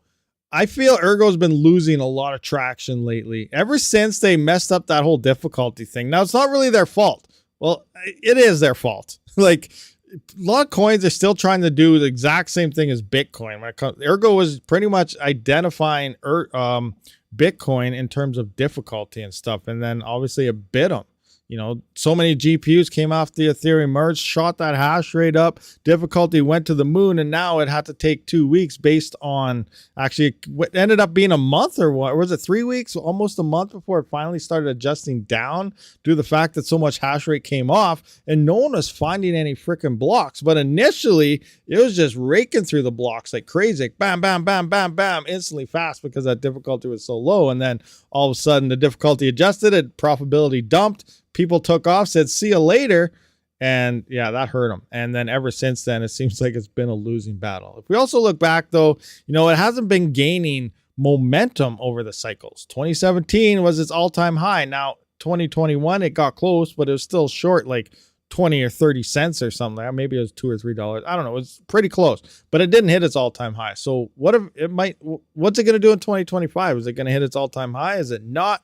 I feel Ergo's been losing a lot of traction lately. Ever since they messed up that whole difficulty thing. Now, it's not really their fault. Well, it is their fault. Like, a lot of coins are still trying to do the exact same thing as Bitcoin. Ergo was pretty much identifying Bitcoin in terms of difficulty and stuff. And then obviously it bit them. You know, so many GPUs came off the Ethereum merge, shot that hash rate up, difficulty went to the moon, and now it had to take 2 weeks based on actually what ended up being a month or what? Or was it 3 weeks? Almost a month before it finally started adjusting down due to the fact that so much hash rate came off and no one was finding any freaking blocks. But initially, it was just raking through the blocks like crazy. Bam, bam, bam, bam, bam, instantly fast because that difficulty was so low. And then all of a sudden, the difficulty adjusted, it profitability dumped. People took off, said, see you later. And yeah, that hurt them. And then ever since then, it seems like it's been a losing battle. If we also look back, though, you know, it hasn't been gaining momentum over the cycles. 2017 was its all-time high. Now, 2021, it got close, but it was still short, like 20 or 30 cents or something like that. Maybe it was $2 or $3. I don't know. It was pretty close, but it didn't hit its all-time high. So what if it might, what's it going to do in 2025? Is it going to hit its all-time high? Is it not?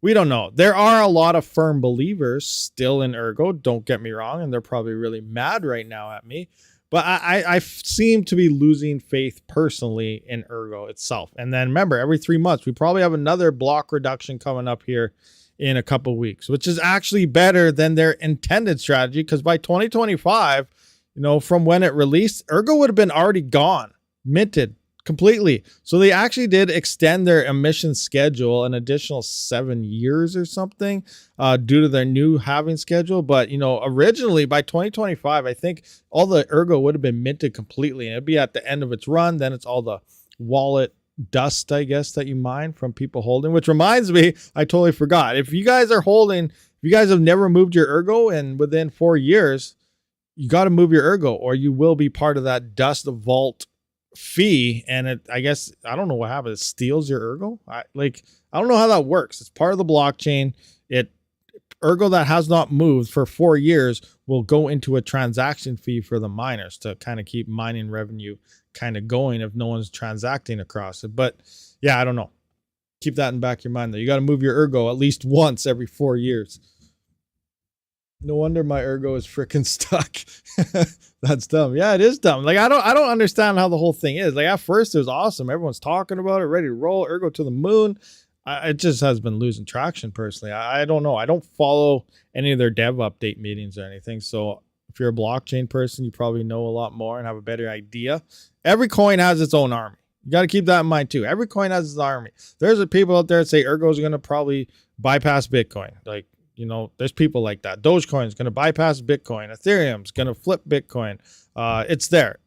We don't know. There are a lot of firm believers still in Ergo. Don't get me wrong. And they're probably really mad right now at me. But I seem to be losing faith personally in Ergo itself. And then remember, every 3 months, we probably have another block reduction coming up here in a couple weeks, which is actually better than their intended strategy. Because by 2025, you know, from when it released, Ergo would have been already gone, minted completely. So they actually did extend their emission schedule an additional 7 years or something due to their new halving schedule. But, you know, originally by 2025, I think all the Ergo would have been minted completely. And it'd be at the end of its run. Then it's all the wallet dust, I guess, that you mine from people holding, which reminds me, I totally forgot. If you guys are holding, if you guys have never moved your Ergo and within 4 years, you got to move your Ergo or you will be part of that dust vault fee. And it, I guess, I don't know what happens. It steals your Ergo. I don't know how that works. It's part of the blockchain. Ergo that has not moved for 4 years will go into a transaction fee for the miners to kind of keep mining revenue kind of going if no one's transacting across it. But yeah, I don't know. Keep that in the back of your mind though. You got to move your Ergo at least once every 4 years. No wonder my Ergo is freaking stuck. That's dumb. Yeah, it is dumb. Like I don't understand how the whole thing is. Like at first it was awesome. Everyone's talking about it, ready to roll, Ergo to the moon. It just has been losing traction personally. I don't know. I don't follow any of their dev update meetings or anything. So if you're a blockchain person, you probably know a lot more and have a better idea. Every coin has its own army. You got to keep that in mind too. Every coin has its army. There's people out there that say Ergo is going to probably bypass Bitcoin. Like, you know, there's people like that. Dogecoin is going to bypass Bitcoin. Ethereum's going to flip Bitcoin. It's there.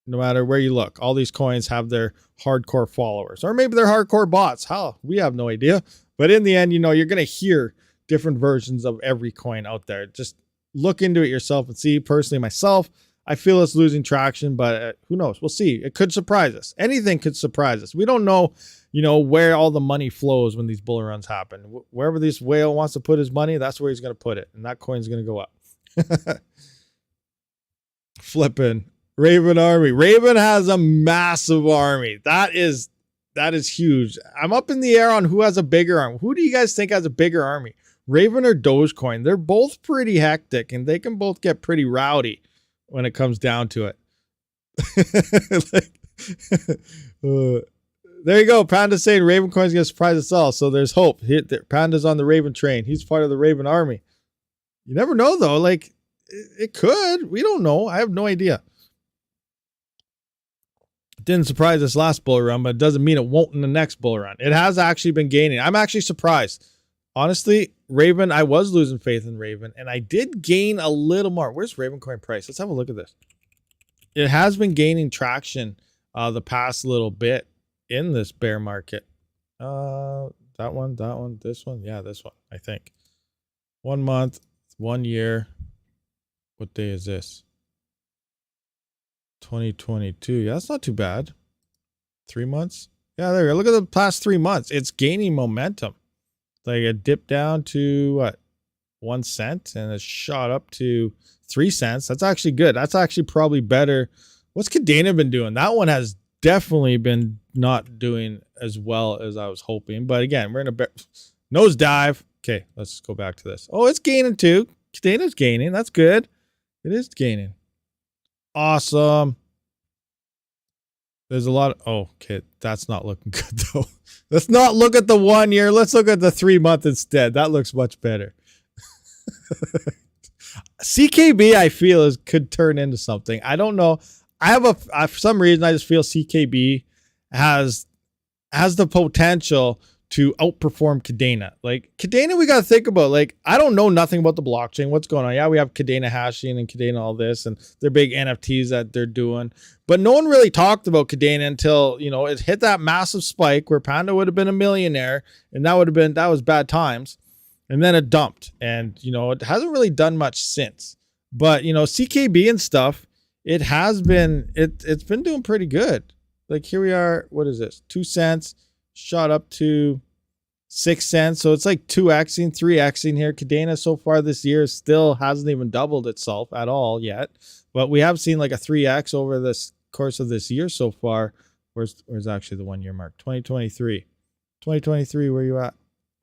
No matter where you look, all these coins have their hardcore followers, or maybe they're hardcore bots. Hell, we have no idea. But in the end, you know, you're going to hear different versions of every coin out there. Just look into it yourself and see. Personally, myself, I feel it's losing traction, but who knows? We'll see. It could surprise us. Anything could surprise us. We don't know, you know, where all the money flows when these bull runs happen. Wherever this whale wants to put his money, that's where he's going to put it. And that coin's going to go up. Flipping. Raven army. Raven has a massive army. That is huge. I'm up in the air on who has a bigger army. Who do you guys think has a bigger army? Raven or Dogecoin? They're both pretty hectic and they can both get pretty rowdy when it comes down to it. There you go. Panda's saying Raven coin's going to surprise us all. So there's hope. Panda's on the Raven train. He's part of the Raven army. You never know though. Like it could. We don't know. I have no idea. Didn't surprise us last bull run, but it doesn't mean it won't in the next bull run. It has actually been gaining. I'm actually surprised. Honestly, Raven, I was losing faith in Raven, and I did gain a little more. Where's Raven coin price? Let's have a look at this. It has been gaining traction the past little bit in this bear market. That one, this one. Yeah, this one, I think. 1 month, 1 year. What day is this? 2022. Yeah, that's not too bad. 3 months. Yeah, there you go. Look at the past 3 months. It's gaining momentum. Like it dipped down to what? 1 cent, and it shot up to 3 cents. That's actually good. That's actually probably better. What's Cadena been doing? That one has definitely been not doing as well as I was hoping. But again, we're in a nosedive. Okay, let's go back to this. Oh, it's gaining too. Cadena's gaining. That's good. It is gaining. Awesome. There's a lot of, oh, okay, that's not looking good though. Let's not look at the 1 year. Let's look at the 3 month instead. That looks much better. CKB, I feel, could turn into something. I don't know. For some reason, I just feel CKB has the potential to outperform Cadena. Like Cadena, we got to think about, like, I don't know nothing about the blockchain. What's going on? Yeah, we have Cadena hashing and Cadena all this, and their big NFTs that they're doing. But no one really talked about Cadena until, you know, it hit that massive spike where Panda would have been a millionaire, and that was bad times. And then it dumped, and, you know, it hasn't really done much since. But, you know, CKB and stuff, it has been, it's been doing pretty good. Like here we are, what is this? 2 cents, shot up to 6 cents. So it's like 2xing, 3xing here. Cadena so far this year still hasn't even doubled itself at all yet. But we have seen like a 3x over this course of this year so far. Where's actually the 1 year mark? 2023. 2023, where you at?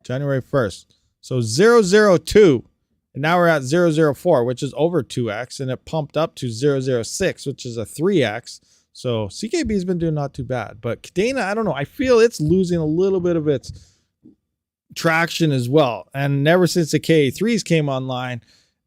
January 1st. So 002. And now we're at 004, which is over 2x, and it pumped up to 006, which is a 3x. So CKB has been doing not too bad. But Cadena, I don't know. I feel it's losing a little bit of its traction as well. And ever since the KA3s came online,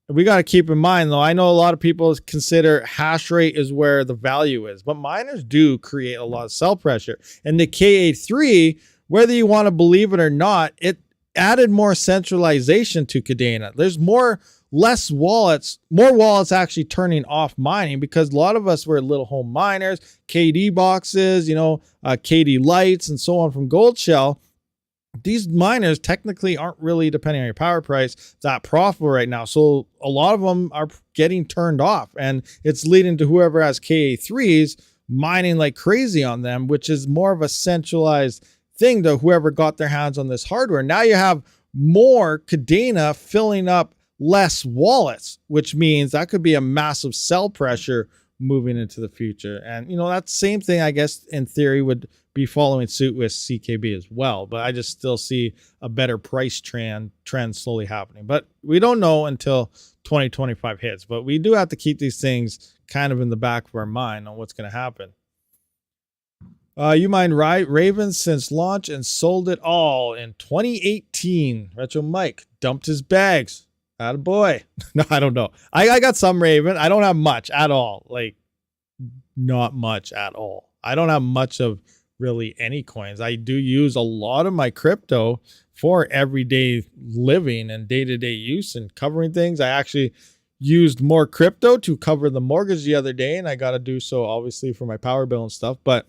we got to keep in mind, though, I know a lot of people consider hash rate is where the value is, but miners do create a lot of sell pressure. And the KA3, whether you want to believe it or not, it added more centralization to Cadena. There's less wallets, more wallets actually turning off mining, because a lot of us were little home miners, KD boxes, you know, KD lights and so on from Gold Shell. These miners technically aren't really, depending on your power price, that profitable right now. So a lot of them are getting turned off, and it's leading to whoever has KA3s mining like crazy on them, which is more of a centralized thing to whoever got their hands on this hardware. Now you have more Cadena filling up less wallets, which means that could be a massive sell pressure moving into the future. And, you know, that same thing, I guess, in theory would be following suit with CKB as well. But I just still see a better price trend slowly happening. But we don't know until 2025 hits. But we do have to keep these things kind of in the back of our mind on what's going to happen. You mine Ravens since launch and sold it all in 2018. Retro Mike dumped his bags. Attaboy. No, I don't know. I got some Raven. I don't have much at all. Like, not much at all. I don't have much of really any coins. I do use a lot of my crypto for everyday living and day-to-day use and covering things. I actually used more crypto to cover the mortgage the other day, and I got to do so obviously for my power bill and stuff. But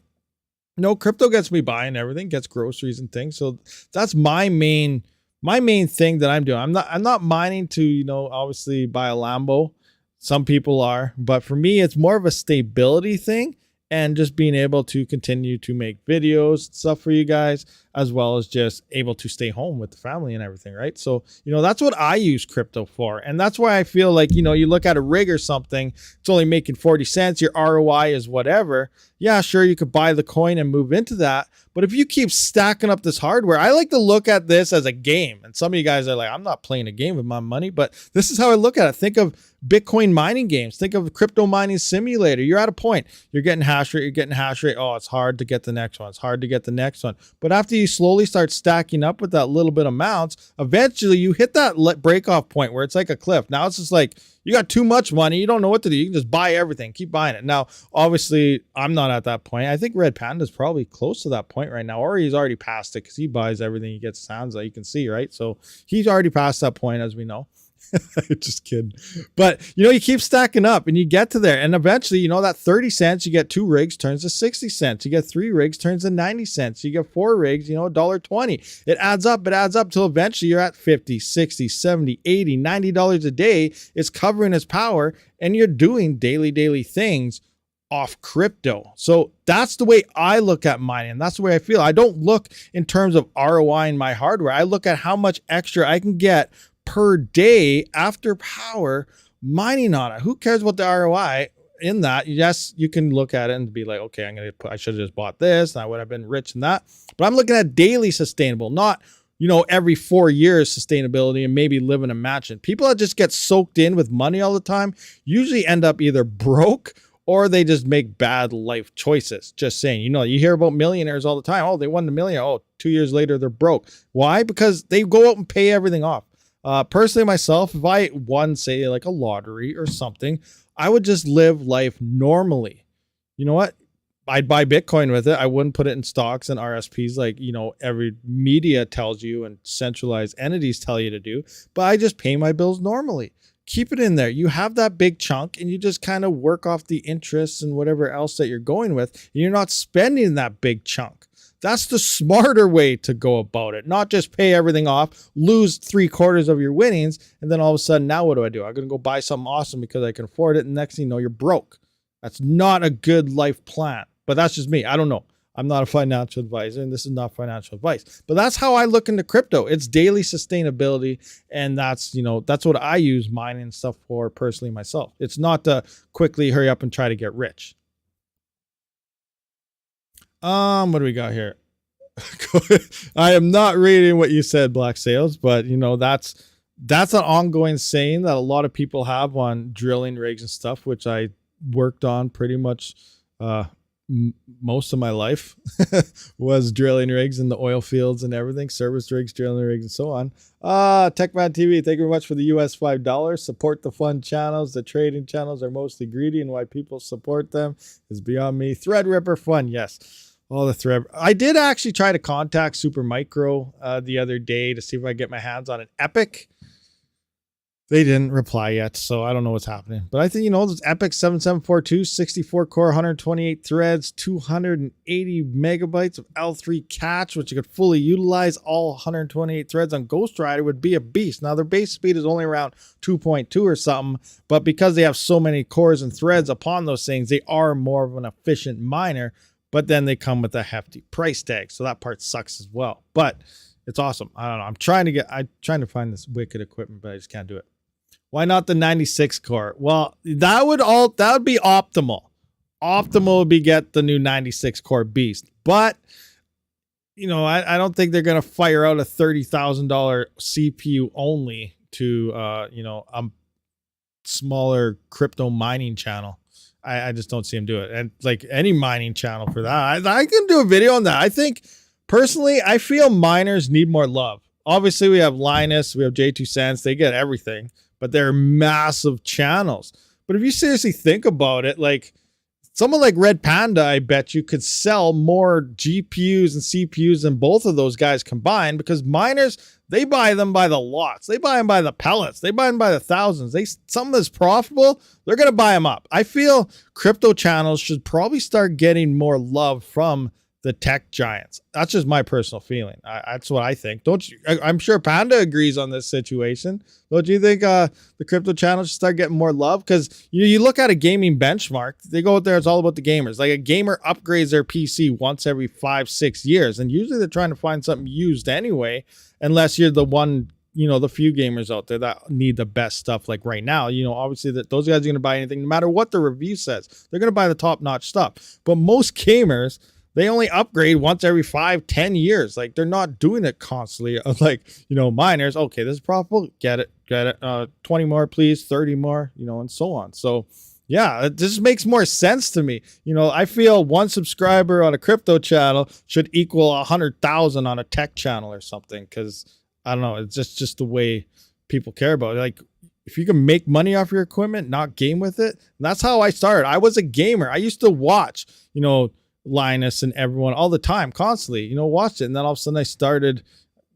no, crypto gets me buying everything, gets groceries and things. So that's my main thing that I'm doing. I'm not mining to, you know, obviously buy a Lambo. Some people are, but for me, it's more of a stability thing and just being able to continue to make videos, stuff for you guys, as well as just able to stay home with the family and everything, right? So, you know, that's what I use crypto for. And that's why I feel like, you know, you look at a rig or something, it's only making 40 cents, your ROI is whatever. Yeah, sure, you could buy the coin and move into that. But if you keep stacking up this hardware, I like to look at this as a game. And some of you guys are like, I'm not playing a game with my money, but this is how I look at it. Think of Bitcoin mining games. Think of crypto mining simulator. You're at a point, you're getting hash rate. Oh, it's hard to get the next one. It's hard to get the next one. But after you slowly start stacking up with that little bit of amounts, eventually you hit that break off point where it's like a cliff. Now it's just like, you got too much money. You don't know what to do. You can just buy everything. Keep buying it. Now, obviously, I'm not at that point. I think Red Panda's probably close to that point right now, or he's already past it because he buys everything he gets sounds that you can see, right? So he's already past that point, as we know. Just kidding. But, you know, you keep stacking up and you get to there. And eventually, you know, that 30 cents, you get 2 rigs turns to 60 cents. You get 3 rigs turns to 90 cents. You get 4 rigs, you know, $1.20. It adds up till eventually you're at 50, 60, 70, 80, $90 a day. It's covering its power and you're doing daily things off crypto. So that's the way I look at mining. That's the way I feel. I don't look in terms of ROI in my hardware. I look at how much extra I can get per day after power mining on it. Who cares what the ROI in that? Yes, you can look at it and be like, okay, I should have just bought this and I would have been rich in that. But I'm looking at daily sustainable, not, every 4 years sustainability and maybe live in a mansion. People that just get soaked in with money all the time usually end up either broke or they just make bad life choices. Just saying, you hear about millionaires all the time. Oh, they won the million. Oh, 2 years later, they're broke. Why? Because they go out and pay everything off. Personally, myself, if I won, say, like a lottery or something, I would just live life normally. You know what? I'd buy Bitcoin with it. I wouldn't put it in stocks and RSPs like, every media tells you and centralized entities tell you to do. But I just pay my bills normally. Keep it in there. You have that big chunk and you just kind of work off the interests and whatever else that you're going with. And you're not spending that big chunk. That's the smarter way to go about it. Not just pay everything off, lose 3/4 of your winnings, and then all of a sudden, now what do? I'm going to go buy something awesome because I can afford it. And next thing you know, you're broke. That's not a good life plan. But that's just me. I don't know. I'm not a financial advisor, and this is not financial advice. But that's how I look into crypto. It's daily sustainability, and that's what I use mining and stuff for personally myself. It's not to quickly hurry up and try to get rich. What do we got here? I am not reading what you said, Black Sales, but that's an ongoing saying that a lot of people have on drilling rigs and stuff, which I worked on pretty much most of my life was drilling rigs in the oil fields and everything, service rigs, drilling rigs, and so on. Techman TV, thank you very much for the US $5. Support the fun channels. The trading channels are mostly greedy, and why people support them is beyond me. Threadripper fun, yes. All the thread. I did actually try to contact Supermicro the other day to see if I get my hands on an Epic. They didn't reply yet, so I don't know what's happening. But I think, this Epic 7742, 64 core, 128 threads, 280 megabytes of L3 cache, which you could fully utilize all 128 threads on Ghost Rider would be a beast. Now, their base speed is only around 2.2 or something, but because they have so many cores and threads upon those things, they are more of an efficient miner, but then they come with a hefty price tag. So that part sucks as well. But it's awesome. I don't know. I'm trying to find this wicked equipment, but I just can't do it. Why not the 96 core? Well, that would be optimal. Optimal would be get the new 96 core beast. But, I don't think they're going to fire out a $30,000 CPU only to, a smaller crypto mining channel. I just don't see them do it. And like any mining channel for that, I can do a video on that. I think personally, I feel miners need more love. Obviously, we have Linus, we have J2 Cents, they get everything. But they're massive channels. But if you seriously think about it, like someone like Red Panda, I bet you could sell more GPUs and CPUs than both of those guys combined, because miners, they buy them by the lots. They buy them by the pellets. They buy them by the thousands. Something that's profitable, they're going to buy them up. I feel crypto channels should probably start getting more love from the tech giants. That's just my personal feeling. That's what I think. Don't you? I'm sure Panda agrees on this situation. Don't you think the crypto channels should start getting more love? Because you look at a gaming benchmark, they go out there, it's all about the gamers. Like a gamer upgrades their PC once every 5-6 years, and usually they're trying to find something used anyway, unless you're the one, the few gamers out there that need the best stuff. Like right now, obviously that those guys are going to buy anything, no matter what the review says. They're going to buy the top-notch stuff. But most gamers, they only upgrade once every 5-10 years. Like they're not doing it constantly. Like, miners, okay, this is profitable. Get it. 20 more, please. 30 more, and so on. So yeah, it just makes more sense to me. I feel one subscriber on a crypto channel should equal 100,000 on a tech channel or something. Cause I don't know. It's just the way people care about it. Like if you can make money off your equipment, not game with it. And that's how I started. I was a gamer. I used to watch, Linus and everyone all the time, constantly, watched it. And then all of a sudden I started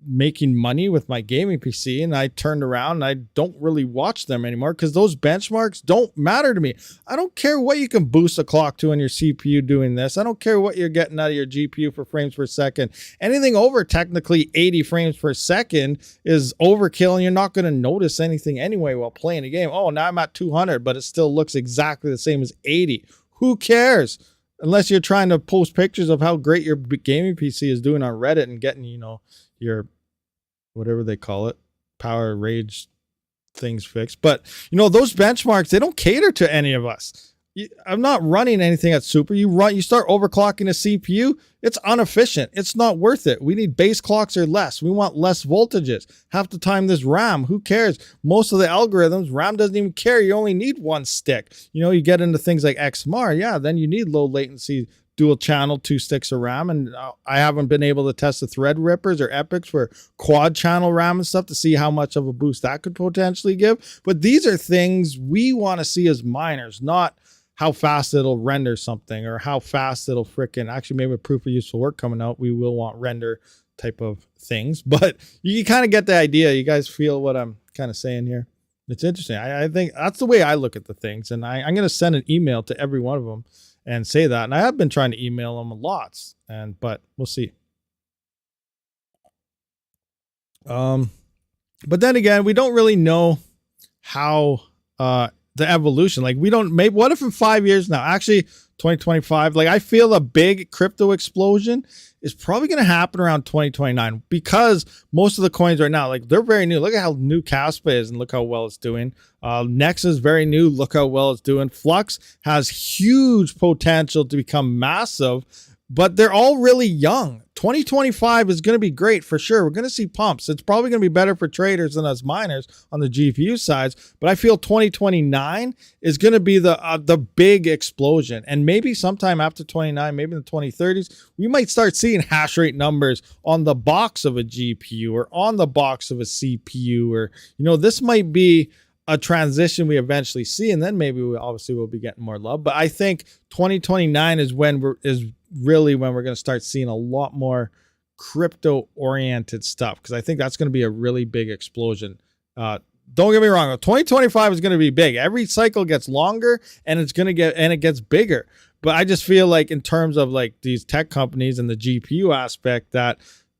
making money with my gaming PC, and I turned around and I don't really watch them anymore because those benchmarks don't matter to me. I don't care what you can boost a clock to on your CPU doing this. I don't care what you're getting out of your GPU for frames per second. Anything over technically 80 frames per second is overkill, and you're not going to notice anything anyway while playing a game. Oh, now I'm at 200, but it still looks exactly the same as 80. Who cares? Unless you're trying to post pictures of how great your gaming PC is doing on Reddit and getting, your, whatever they call it, power rage things fixed. But you know, those benchmarks, they don't cater to any of us. I'm not running anything at super. You start overclocking a CPU, it's inefficient. It's not worth it. We need base clocks or less. We want less voltages. Half the time this RAM, who cares? Most of the algorithms, RAM doesn't even care. You only need one stick. You know, you get into things like XMAR, yeah, then you need low latency dual channel, 2 sticks of RAM. And I haven't been able to test the Threadrippers or Epics for quad channel RAM and stuff to see how much of a boost that could potentially give. But these are things we want to see as miners, not how fast it'll render something or how fast it'll actually, maybe with proof of useful work coming out, we will want render type of things. But you kind of get the idea. You guys feel what I'm kind of saying here? It's interesting. I think that's the way I look at the things. And I'm going to send an email to every one of them and say that. And I have been trying to email them lots, but we'll see. But then again, we don't really know how the evolution, like we don't, maybe what if in 5 years now, actually 2025, like I feel a big crypto explosion is probably going to happen around 2029 because most of the coins right now, like they're very new. Look at how new Caspa is and look how well it's doing. Nex is very new. Look how well it's doing. Flux has huge potential to become massive, but they're all really young. 2025 is going to be great for sure. We're going to see pumps. It's probably going to be better for traders than us miners on the GPU sides. But I feel 2029 is going to be the big explosion. And maybe sometime after 29, maybe in the 2030s, we might start seeing hash rate numbers on the box of a GPU or on the box of a CPU. Or, you know, this might be a transition we eventually see. And then maybe we obviously will be getting more love. But I think 2029 is really when we're going to start seeing a lot more crypto oriented stuff, because I think that's going to be a really big explosion. Don't get me wrong, 2025 is going to be big. Every cycle gets longer and it gets bigger. But I just feel like in terms of like these tech companies and the GPU aspect, that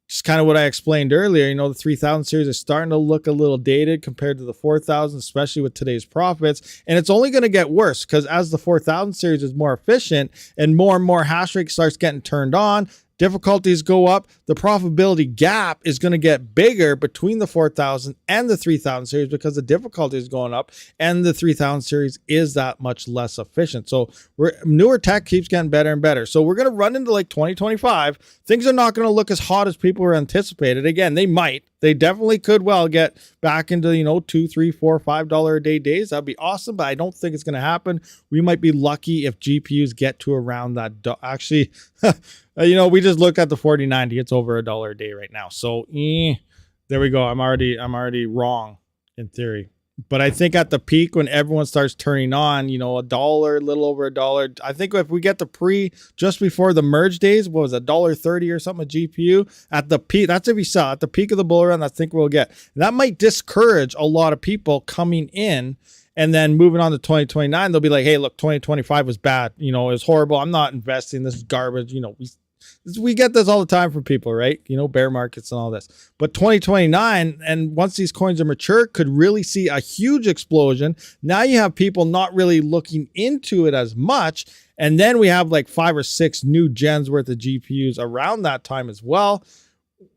just kind of what I explained earlier, you know, the 3000 series is starting to look a little dated compared to the 4000, especially with today's profits. And it's only going to get worse because as the 4000 series is more efficient and more hash rate starts getting turned on, difficulties go up, the profitability gap is going to get bigger between the 4000 and the 3000 series because the difficulty is going up and the 3000 series is that much less efficient. So newer tech keeps getting better and better. So we're going to run into like 2025. Things are not going to look as hot as people were anticipated. Again, they definitely could well get back into, you know, $2, $3, $4, $5 a day days. That'd be awesome, but I don't think it's going to happen. We might be lucky if GPUs get to around that. Actually, you know, we just looked at the 4090. It's over $1 a day right now. So there we go. I'm already wrong in theory. But I think at the peak when everyone starts turning on, you know, $1, a little over $1. I think if we get the just before the merge days, what was it, $1.30 or something a GPU at the peak? That's if you sell at the peak of the bull run. I think we'll get. And that might discourage a lot of people coming in. And then moving on to 2029, they'll be like, hey, look, 2025 was bad. You know, it was horrible. I'm not investing. This is garbage. You know, we get this all the time from people, right? You know, bear markets and all this. But 2029, and once these coins are mature, could really see a huge explosion. Now you have people not really looking into it as much. And then we have like 5 or 6 new gens worth of GPUs around that time as well.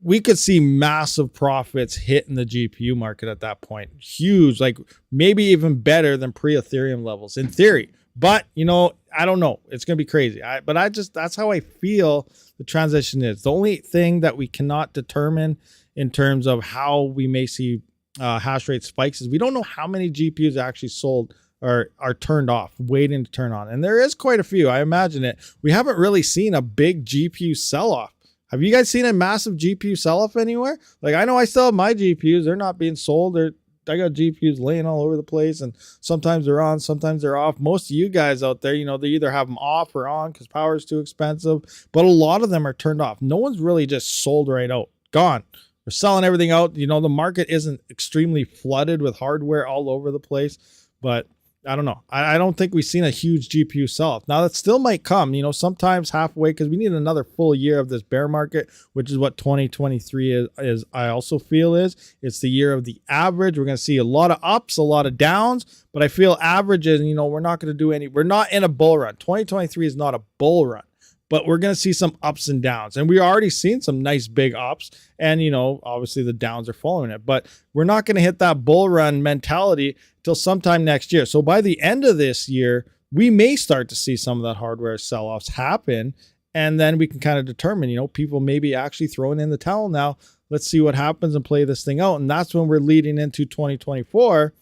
We could see massive profits hitting the GPU market at that point. Huge, like maybe even better than pre-Ethereum levels in theory. But, you know, I don't know. It's going to be crazy. That's how I feel the transition is. The only thing that we cannot determine in terms of how we may see hash rate spikes is we don't know how many GPUs actually sold or are turned off, waiting to turn on. And there is quite a few. I imagine it. We haven't really seen a big GPU sell-off. Have you guys seen a massive GPU sell-off anywhere? Like, I know I still have my GPUs. They're not being sold. I got GPUs laying all over the place, and sometimes they're on, sometimes they're off. Most of you guys out there, you know, they either have them off or on because power is too expensive, but a lot of them are turned off. No one's really just sold right out. Gone. We're selling everything out. You know, the market isn't extremely flooded with hardware all over the place, but I don't know. I don't think we've seen a huge GPU sell-off. Now, that still might come, you know, sometimes halfway, because we need another full year of this bear market, which is what 2023 is. I also feel it's the year of the average. We're going to see a lot of ups, a lot of downs, but I feel averages, you know, we're not in a bull run. 2023 is not a bull run, but we're going to see some ups and downs. And we already seen some nice big ups, and obviously the downs are following it, but we're not going to hit that bull run mentality till sometime next year. So by the end of this year, we may start to see some of that hardware sell-offs happen, and then we can kind of determine, people may be actually throwing in the towel now. Let's see what happens and play this thing out. And that's when we're leading into 2024,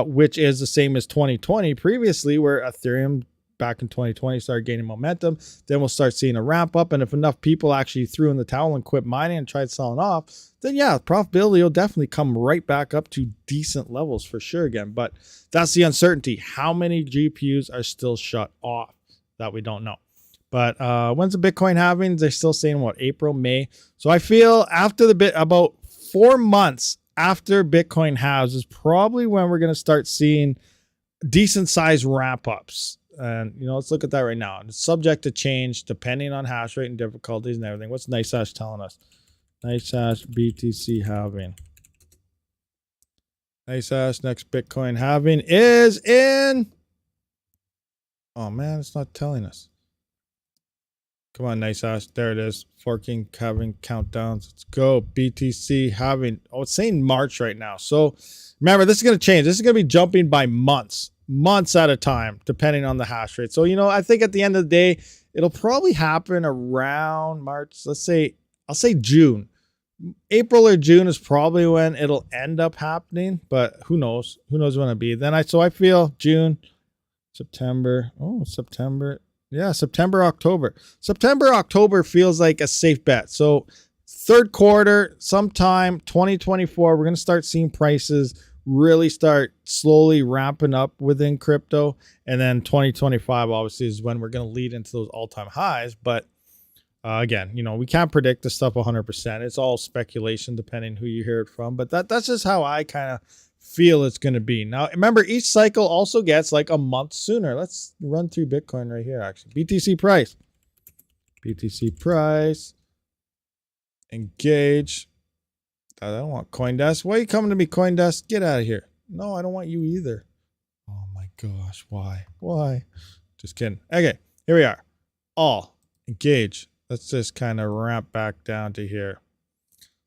which is the same as 2020 previously, where Ethereum back in 2020 started gaining momentum. Then we'll start seeing a ramp up. And if enough people actually threw in the towel and quit mining and tried selling off, then yeah, profitability will definitely come right back up to decent levels for sure again. But that's the uncertainty. How many GPUs are still shut off? That we don't know. But when's the Bitcoin halving? They're still saying what, April, May. So I feel after about 4 months after Bitcoin halves is probably when we're going to start seeing decent size ramp ups. And let's look at that right now. It's subject to change depending on hash rate and difficulties and everything. What's NiceHash telling us? NiceHash BTC halving. NiceHash next Bitcoin halving is in. Oh man, it's not telling us. Come on, NiceHash. There it is. Forking, halving, countdowns. Let's go. BTC halving. Oh, it's saying March right now. So remember, this is going to change. This is going to be jumping by months at a time, depending on the hash rate. So, I think at the end of the day, it'll probably happen around March. I'll say June. April or June is probably when it'll end up happening, but who knows? Who knows when it'll be? So I feel June, September. Oh, September. Yeah, September, October. September, October feels like a safe bet. So third quarter, sometime 2024, we're going to start seeing prices really start slowly ramping up within crypto. And then 2025, obviously, is when we're going to lead into those all-time highs. But again, we can't predict this stuff 100%. It's all speculation depending who you hear it from. But that's just how I kind of feel it's going to be. Now, remember, each cycle also gets like a month sooner. Let's run through Bitcoin right here, actually. BTC price. Engage. I don't want CoinDesk. Why are you coming to me, CoinDesk? Get out of here. No, I don't want you either. Oh my gosh. Why? Just kidding. Okay, here we are. All. Engage. Let's just kind of ramp back down to here.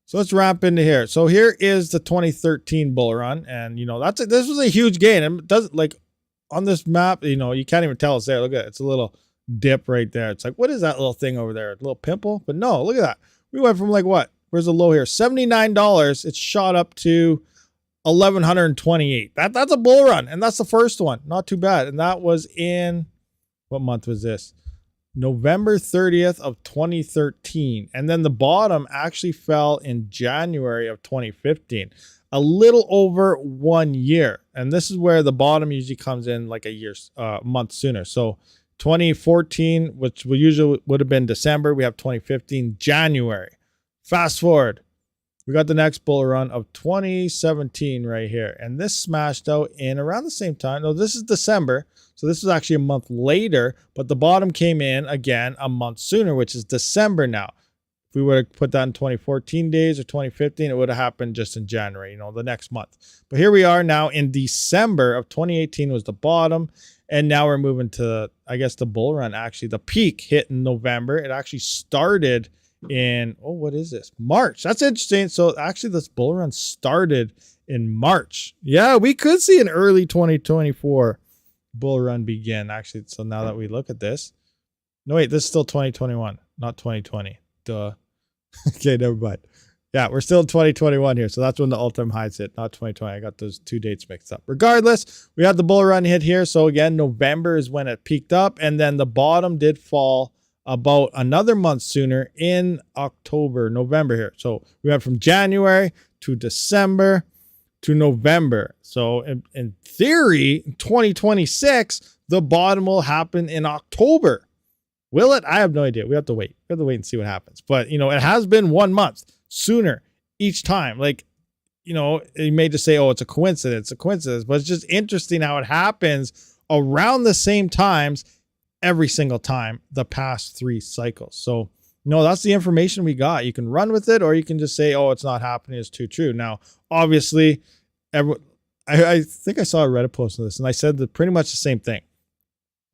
So let's ramp into here. So here is the 2013 bull run. And, this was a huge gain. And it doesn't, like, on this map, you can't even tell it's there. Look at it. It's a little dip right there. It's like, what is that little thing over there? A little pimple? But no, look at that. We went from like what? Where's the low here? $79. It's shot up to $1,128. That's a bull run. And that's the first one. Not too bad. And that was in, what month was this? November 30th of 2013. And then the bottom actually fell in January of 2015. A little over 1 year. And this is where the bottom usually comes in like a month sooner. So 2014, which usually would have been December, we have 2015, January. Fast forward, we got the next bull run of 2017 right here. And this smashed out in around the same time. No, this is December. So this was actually a month later, but the bottom came in again a month sooner, which is December now. If we would have put that in 2014 days or 2015, it would have happened just in January, the next month. But here we are now in December of 2018 was the bottom. And now we're moving to, I guess, the bull run. Actually, the peak hit in November. It actually started in, what is this? March. That's interesting. So actually this bull run started in March. Yeah, we could see an early 2024 bull run begin, actually. So now that we look at this, no, wait, this is still 2021, not 2020. Duh. Okay, never mind. Yeah, we're still in 2021 here. So that's when the all-time highs hit, not 2020. I got those two dates mixed up. Regardless, we had the bull run hit here. So again, November is when it peaked up. And then the bottom did fall about another month sooner in November here. So we went from January to December to November. So in theory, 2026, the bottom will happen in October. Will it? I have no idea. We have to wait. We have to wait and see what happens. But, it has been 1 month sooner each time. Like, you may just say, it's a coincidence, but it's just interesting how it happens around the same times every single time the past 3 cycles. So, that's the information we got. You can run with it, or you can just say, it's not happening. It's too true. Now, obviously, I think I saw a Reddit post on this, and I said that pretty much the same thing.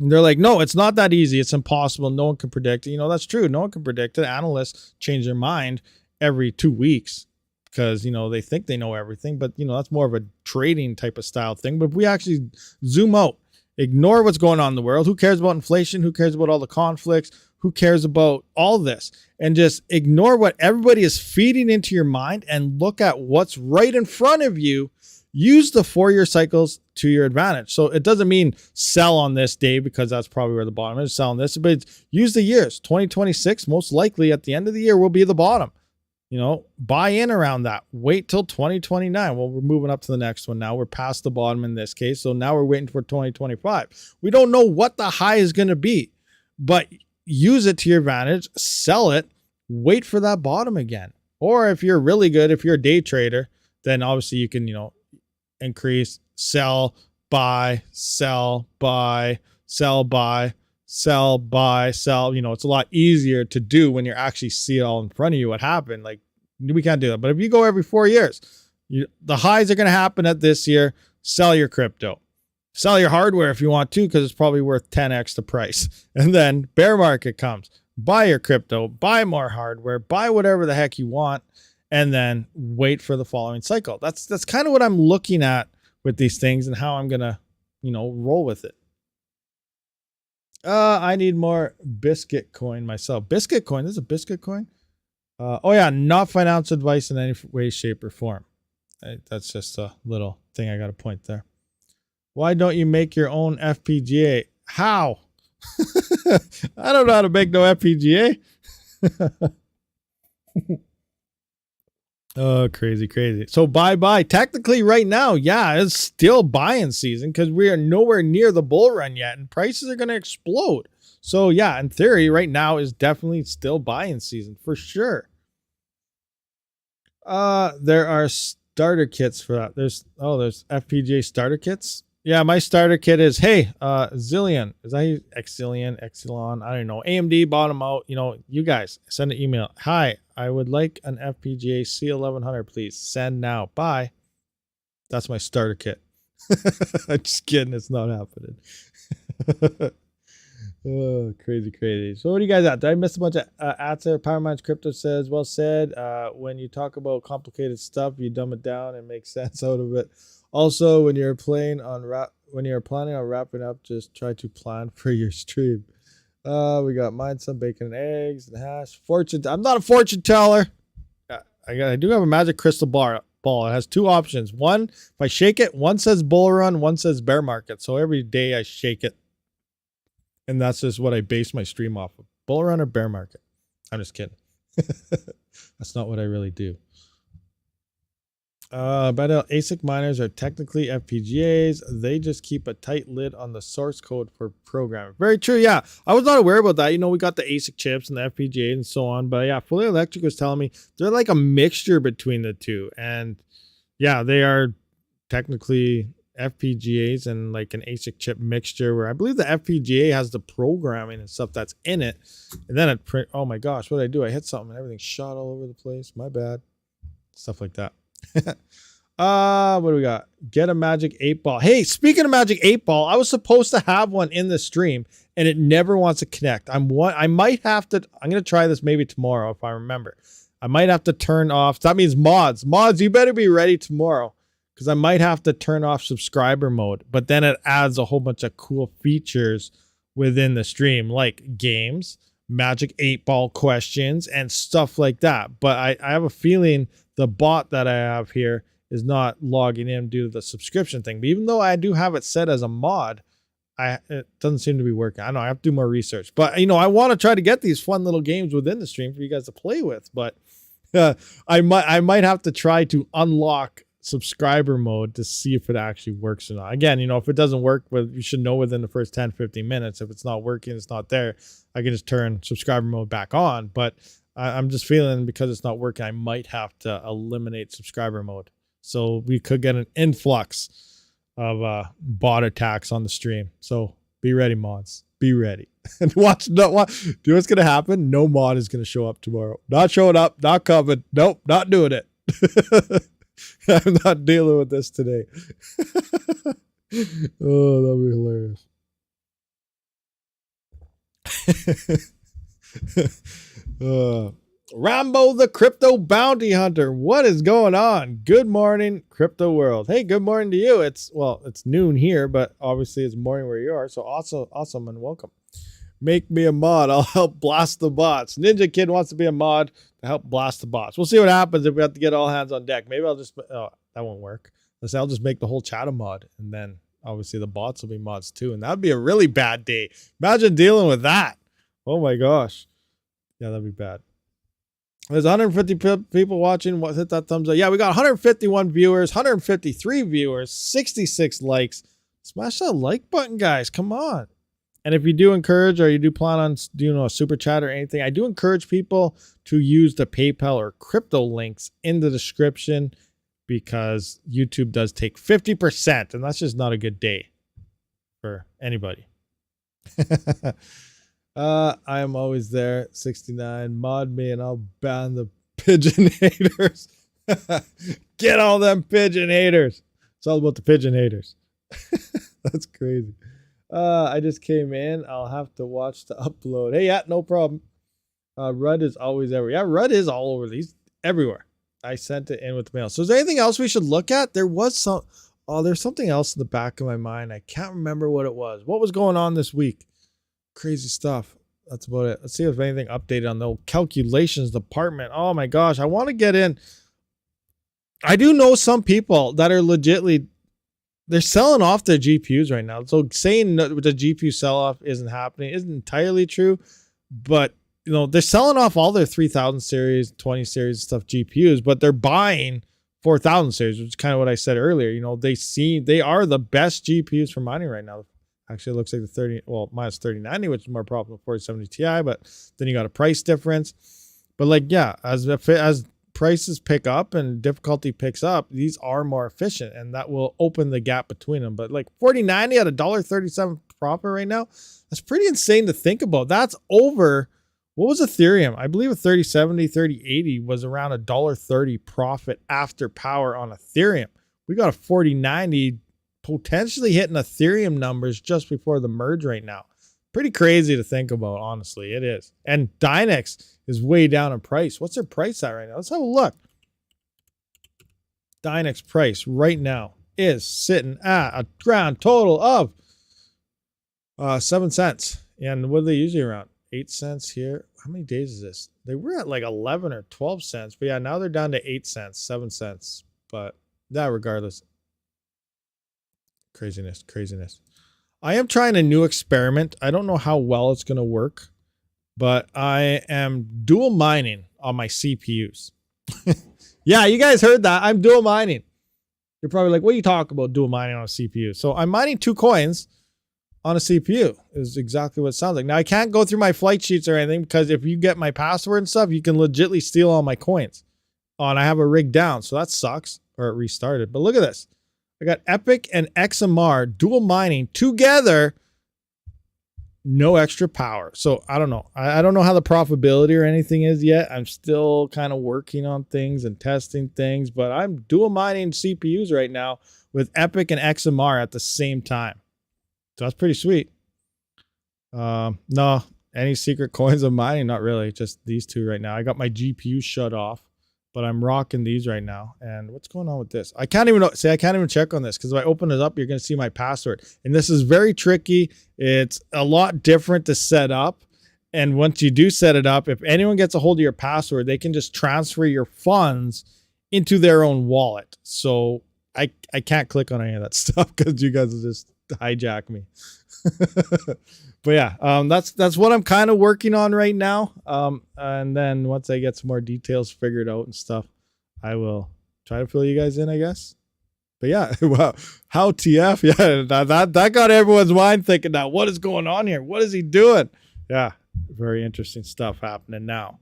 And they're like, no, it's not that easy. It's impossible. No one can predict it. That's true. No one can predict it. Analysts change their mind every 2 weeks because, they think they know everything. But, that's more of a trading type of style thing. But if we actually zoom out, ignore what's going on in the world. Who cares about inflation? Who cares about all the conflicts? Who cares about all this? And just ignore what everybody is feeding into your mind and look at what's right in front of you. Use the 4-year cycles to your advantage. So it doesn't mean sell on this day because that's probably where the bottom is. Sell on this, but use the years. 2026, most likely at the end of the year, will be the bottom. Buy in around that. Wait till 2029. Well, we're moving up to the next one now. We're past the bottom in this case. So now we're waiting for 2025. We don't know what the high is going to be, but use it to your advantage. Sell it. Wait for that bottom again. Or if you're really good, if you're a day trader, then obviously you can, increase, sell, buy, sell, buy, sell, buy, sell, buy, sell. It's a lot easier to do when you actually see it all in front of you what happened. Like, we can't do that. But if you go every 4 years, the highs are going to happen at this year. Sell your crypto. Sell your hardware if you want to, because it's probably worth 10x the price. And then bear market comes. Buy your crypto. Buy more hardware. Buy whatever the heck you want. And then wait for the following cycle. That's kind of what I'm looking at with these things and how I'm going to, roll with it. I need more Biscuit coin myself. Biscuit coin? This is a Biscuit coin? Oh yeah, not financial advice in any way, shape, or form. That's just a little thing I got to point there. Why don't you make your own FPGA? How? I don't know how to make no FPGA. Oh, crazy. So bye. Technically right now, yeah, it's still buying season because we are nowhere near the bull run yet and prices are going to explode. So yeah, in theory right now is definitely still buying season for sure. There are starter kits for that. There's FPGA starter kits. Yeah, my starter kit is, hey, Zillion. Is that Exilon? I don't know. AMD bought them out. You guys send an email. Hi, I would like an FPGA C1100, please. Send now. Bye. That's my starter kit. I'm just kidding. It's not happening. Oh, crazy. So what do you guys got? Did I miss a bunch of ads there? Power Minds Crypto says, well said. When you talk about complicated stuff, you dumb it down and make sense out of it. Also, when you're planning on wrapping up, just try to plan for your stream. We got mine some bacon and eggs and hash. Fortune. I'm not a fortune teller. I do have a magic crystal ball. It has 2 options. One, if I shake it, one says bull run, one says bear market. So every day I shake it. And that's just what I base my stream off of. Bull run or bear market. I'm just kidding. That's not what I really do. But ASIC miners are technically FPGAs. They just keep a tight lid on the source code for programming. Very true. Yeah, I was not aware about that. We got the ASIC chips and the FPGA and so on. But yeah, Fully Electric was telling me they're like a mixture between the two. And yeah, they are technically FPGAs and like an ASIC chip mixture where I believe the FPGA has the programming and stuff that's in it. And then it print. Oh my gosh, what did I do? I hit something and everything shot all over the place. My bad. Stuff like that. What do we got? Get a magic 8-ball. Hey, speaking of magic 8-ball, I was supposed to have one in the stream and it never wants to connect. I'm going to try this maybe tomorrow if I remember. I might have to turn off. That means mods, you better be ready tomorrow because I might have to turn off subscriber mode, but then it adds a whole bunch of cool features within the stream like games, magic 8-ball questions and stuff like that. But I have a feeling the bot that I have here is not logging in due to the subscription thing. But even though I do have it set as a mod, it doesn't seem to be working. I know I have to do more research, but I want to try to get these fun little games within the stream for you guys to play with. But I might have to try to unlock subscriber mode to see if it actually works or not. Again, if it doesn't work, you should know within the first 10-15 minutes. If it's not working, it's not there. I can just turn subscriber mode back on. But I'm just feeling because it's not working, I might have to eliminate subscriber mode. So we could get an influx of bot attacks on the stream. So be ready, mods. Be ready. And do what's going to happen? No mod is going to show up tomorrow. Not showing up, not coming. Nope, not doing it. I'm not dealing with this today. Oh, that'll be hilarious. Rambo the crypto bounty hunter. What is going on? Good morning, crypto world. Hey, good morning to you. It's noon here, but obviously it's morning where you are. So awesome and welcome. Make me a mod. I'll help blast the bots. Ninja Kid wants to be a mod to help blast the bots. We'll see what happens if we have to get all hands on deck. Maybe I'll just that won't work. I'll just make the whole chat a mod, and then obviously the bots will be mods too, and that'd be a really bad day. Imagine dealing with that. Oh my gosh. Yeah, that'd be bad. There's 150 people watching. Hit that thumbs up. Yeah, we got 151 viewers, 153 viewers, 66 likes. Smash that like button, guys. Come on. And if you do encourage or you do plan on doing a super chat or anything, I do encourage people to use the PayPal or crypto links in the description because YouTube does take 50%, and that's just not a good day for anybody. I am always there. 69. Mod me and I'll ban the pigeon haters. Get all them pigeon haters. It's all about the pigeon haters. That's crazy. I just came in. I'll have to watch the upload. Hey, yeah, no problem. Rudd is always everywhere. Yeah, Rudd is all over. He's everywhere. I sent it in with the mail. So is there anything else we should look at? There's something else in the back of my mind. I can't remember what it was. What was going on this week? Crazy stuff. That's about it. Let's see if anything updated on the calculations department. Oh my gosh. I want to get in. I do know some people that are they're selling off their GPUs right now. So saying that the GPU sell-off isn't happening isn't entirely true, but they're selling off all their 3000 series, 20 series stuff GPUs, but they're buying 4000 series, which is kind of what I said earlier. They are the best GPUs for mining right now. Actually, it looks like the minus 3090, which is more profitable for 4070 Ti, but then you got a price difference. But as prices pick up and difficulty picks up, these are more efficient, and that will open the gap between them. But like 4090 at $1.37 profit right now, that's pretty insane to think about. That's over. What was Ethereum? I believe a 3070, 3080 was around $1.30 profit after power on Ethereum. We got a 4090 potentially hitting Ethereum numbers just before the merge right now. Pretty crazy to think about, honestly. It is. And Dynex is way down in price. What's their price at right now? Let's have a look. Dynex price right now is sitting at a grand total of 7 cents. And what are they usually around? 8 cents here. How many days is this? They were at like 11 or 12 cents. But yeah, now they're down to 8 cents, 7 cents. But that regardless. Craziness. I am trying a new experiment. I don't know how well it's going to work, but I am dual mining on my CPUs. Yeah, you guys heard that. I'm dual mining. You're probably like, what are you talking about dual mining on a CPU? So I'm mining 2 coins on a CPU is exactly what it sounds like. Now I can't go through my flight sheets or anything because if you get my password and stuff, you can legitly steal all my coins. Oh, and I have a rig down. So that sucks, or it restarted. But look at this. I got Epic and XMR dual mining together, no extra power. So I don't know. I don't know how the profitability or anything is yet. I'm still kind of working on things and testing things, but I'm dual mining CPUs right now with Epic and XMR at the same time. So that's pretty sweet. No, any secret coins of mining? Not really. Just these 2 right now. I got my GPU shut off. But I'm rocking these right now. And what's going on with this? I can't even check on this because if I open it up, you're going to see my password. And this is very tricky. It's a lot different to set up. And once you do set it up, if anyone gets a hold of your password, they can just transfer your funds into their own wallet. So I can't click on any of that stuff because you guys will just hijack me. But yeah, that's what I'm kind of working on right now. And then once I get some more details figured out and stuff, I will try to fill you guys in, I guess. But yeah, wow, how TF? Yeah, that got everyone's mind thinking now, what is going on here? What is he doing? Yeah, very interesting stuff happening now.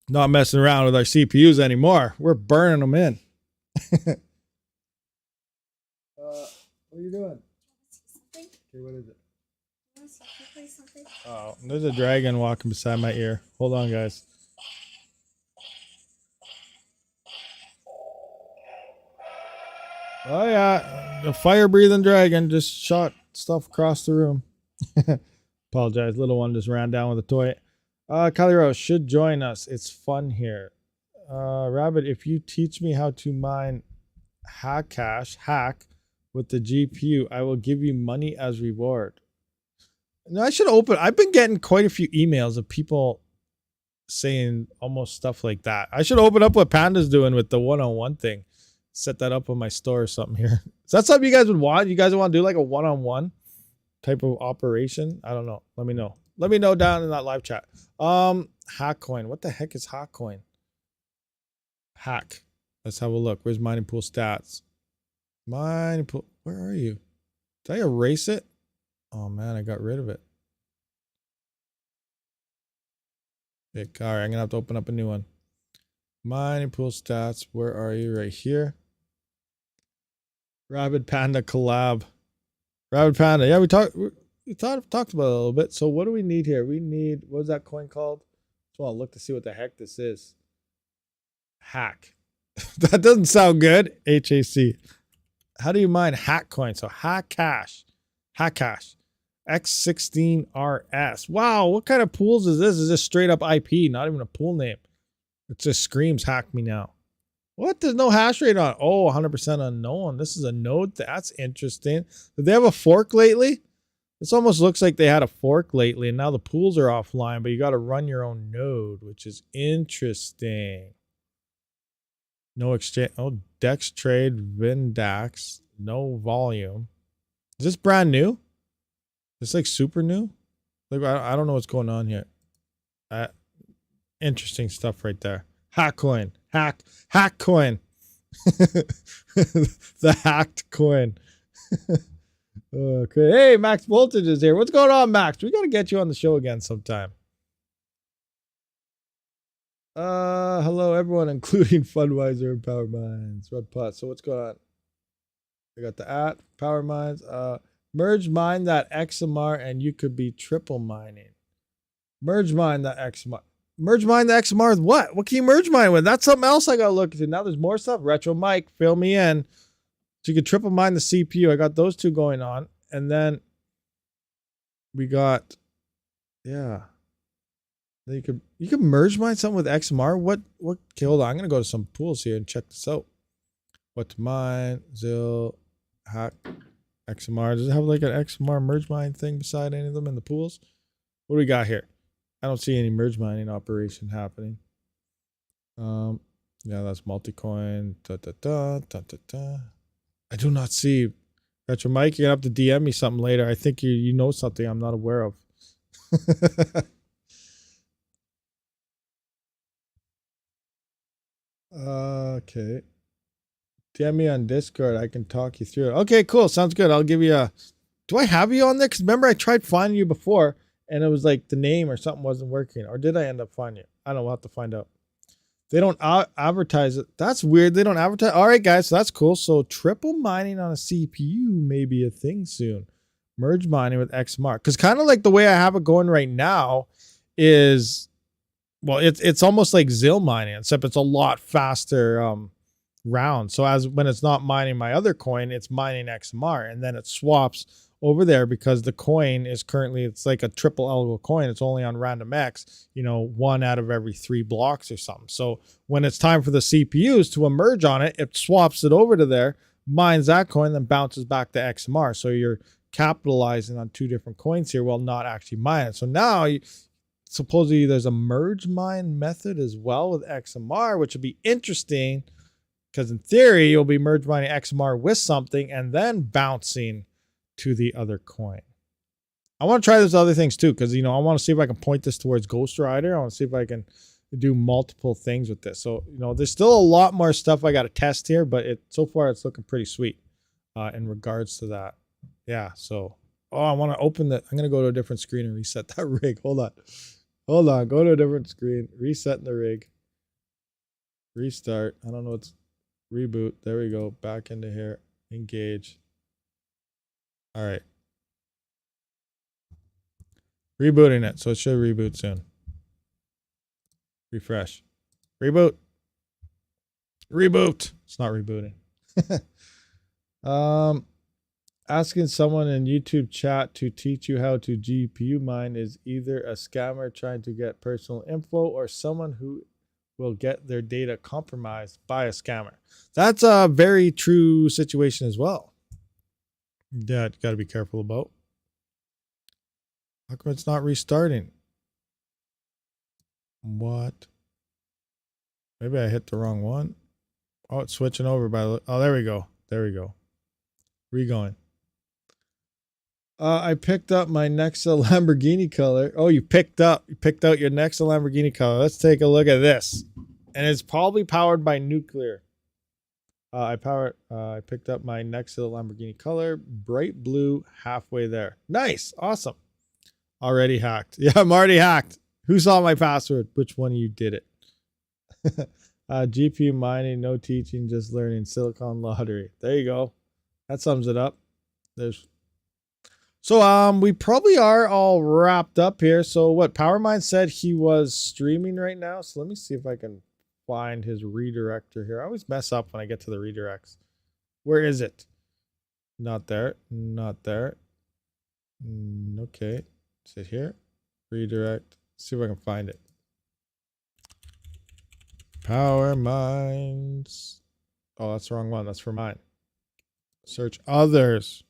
Not messing around with our CPUs anymore. We're burning them in. What are you doing? Okay, what is it? Oh, there's a dragon walking beside my ear. Hold on, guys. Oh yeah, a fire-breathing dragon just shot stuff across the room. Apologize. Little one just ran down with a toy. Kylie Rose should join us. It's fun here. Rabid, if you teach me how to mine hack with the GPU, I will give you money as reward. No, I should open. I've been getting quite a few emails of people saying almost stuff like that. I should open up what Panda's doing with the one-on-one thing. Set that up on my store or something here. Is that something you guys would want? You guys want to do like a one-on-one type of operation? I don't know. Let me know. Let me know down in that live chat. Hackcoin. What the heck is Hackcoin? Hack. Let's have a look. Where's mining pool stats? Mining pool. Where are you? Did I erase it? Oh man, I got rid of it. All right, I'm gonna have to open up a new one. Mining pool stats. Where are you? Right here. Rabid Panda collab. Rabid Panda. Yeah, we talked about it a little bit. So what do we need here? We need, what's that coin called? Just want to look to see what the heck this is. Hack. That doesn't sound good. HAC. How do you mine hack coin? So hack cash. X16RS. Wow, what kind of pools is this? Is this straight up IP? Not even a pool name. It just screams hack me now. What? There's no hash rate on. Oh, 100% unknown. This is a node. That's interesting. Did they have a fork lately? This almost looks like they had a fork lately, and now the pools are offline, but you got to run your own node, which is interesting. No exchange. Oh, Dex trade, Vindax. No volume. Is this brand new? It's like super new. Like I don't know what's going on here. Interesting stuff right there. Hack coin. Hack coin. The hacked coin. Okay. Hey, Max Voltage is here. What's going on, Max? We got to get you on the show again sometime. Hello everyone, including Fundwiser and Power Mines. Red Putt. So what's going on? I got the Power Mines. Merge mine that XMR and you could be triple mining. Merge mine that XMR. Merge mine the XMR with what? What can you merge mine with? That's something else I gotta look into. Now there's more stuff. Retro Mike, fill me in. So you could triple mine the CPU. I got those two going on. And then we got, yeah. Then you could merge mine something with XMR. What okay, hold on. I'm gonna go to some pools here and check this out. What to mine, Zil, hack, XMR. Does it have like an XMR merge mine thing beside any of them in the pools? What do we got here? I don't see any merge mining operation happening. Yeah, that's multi-coin. I do not see. Retro Mike, you're gonna have to DM me something later. I think you know something I'm not aware of. Okay. DM me on Discord. I can talk you through it. Okay, cool. Sounds good. I'll give you a. Do I have you on there? Because remember, I tried finding you before, and it was like the name or something wasn't working. Or did I end up finding you? I don't know. We'll have to find out. They don't advertise it. That's weird. They don't advertise. All right, guys. So that's cool. So triple mining on a CPU may be a thing soon. Merge mining with XMR. Because kind of like the way I have it going right now is, well, it's almost like ZIL mining, except it's a lot faster round. So as when it's not mining my other coin, it's mining XMR, and then it swaps over there because the coin is currently, it's like a triple algo coin. It's only on random X, 1 out of every 3 blocks or something. So when it's time for the CPUs to emerge on it, it swaps it over to there, mines that coin, then bounces back to XMR. So you're capitalizing on 2 different coins here while not actually mining. So now supposedly there's a merge mine method as well with XMR, which would be interesting because in theory, you'll be merge mining XMR with something and then bouncing to the other coin. I want to try those other things too, because I want to see if I can point this towards Ghost Rider. I want to see if I can do multiple things with this. So there's still a lot more stuff I got to test here, but so far it's looking pretty sweet in regards to that. Yeah. So I want to open that. I'm gonna go to a different screen and reset that rig. Hold on. Go to a different screen. Reset the rig. Restart. I don't know what's reboot. There we go. Back into here. Engage. All right. Rebooting it. So it should reboot soon. Refresh. Reboot. Reboot. It's not rebooting. Asking someone in YouTube chat to teach you how to GPU mine is either a scammer trying to get personal info or someone who will get their data compromised by a scammer. That's a very true situation as well. That got to be careful about. How come it's not restarting? What? Maybe I hit the wrong one. Oh, it's switching over by. Oh, there we go. There we go. Re-going. I picked up my Nexa Lamborghini color. Oh, you picked out your Nexa Lamborghini color. Let's take a look at this. And it's probably powered by nuclear. I picked up my Nexa Lamborghini color, bright blue, halfway there. Nice, awesome. Already hacked. Yeah, I'm already hacked. Who saw my password? Which one of you did it? GPU mining, no teaching, just learning. Silicon lottery. There you go. That sums it up. So we probably are all wrapped up here. So what PowerMine said he was streaming right now. So let me see if I can find his redirector here. I always mess up when I get to the redirects. Where is it? Not there. Not there. Okay. Is it here? Redirect. See if I can find it. PowerMines. Oh, that's the wrong one. That's for mine. Search others.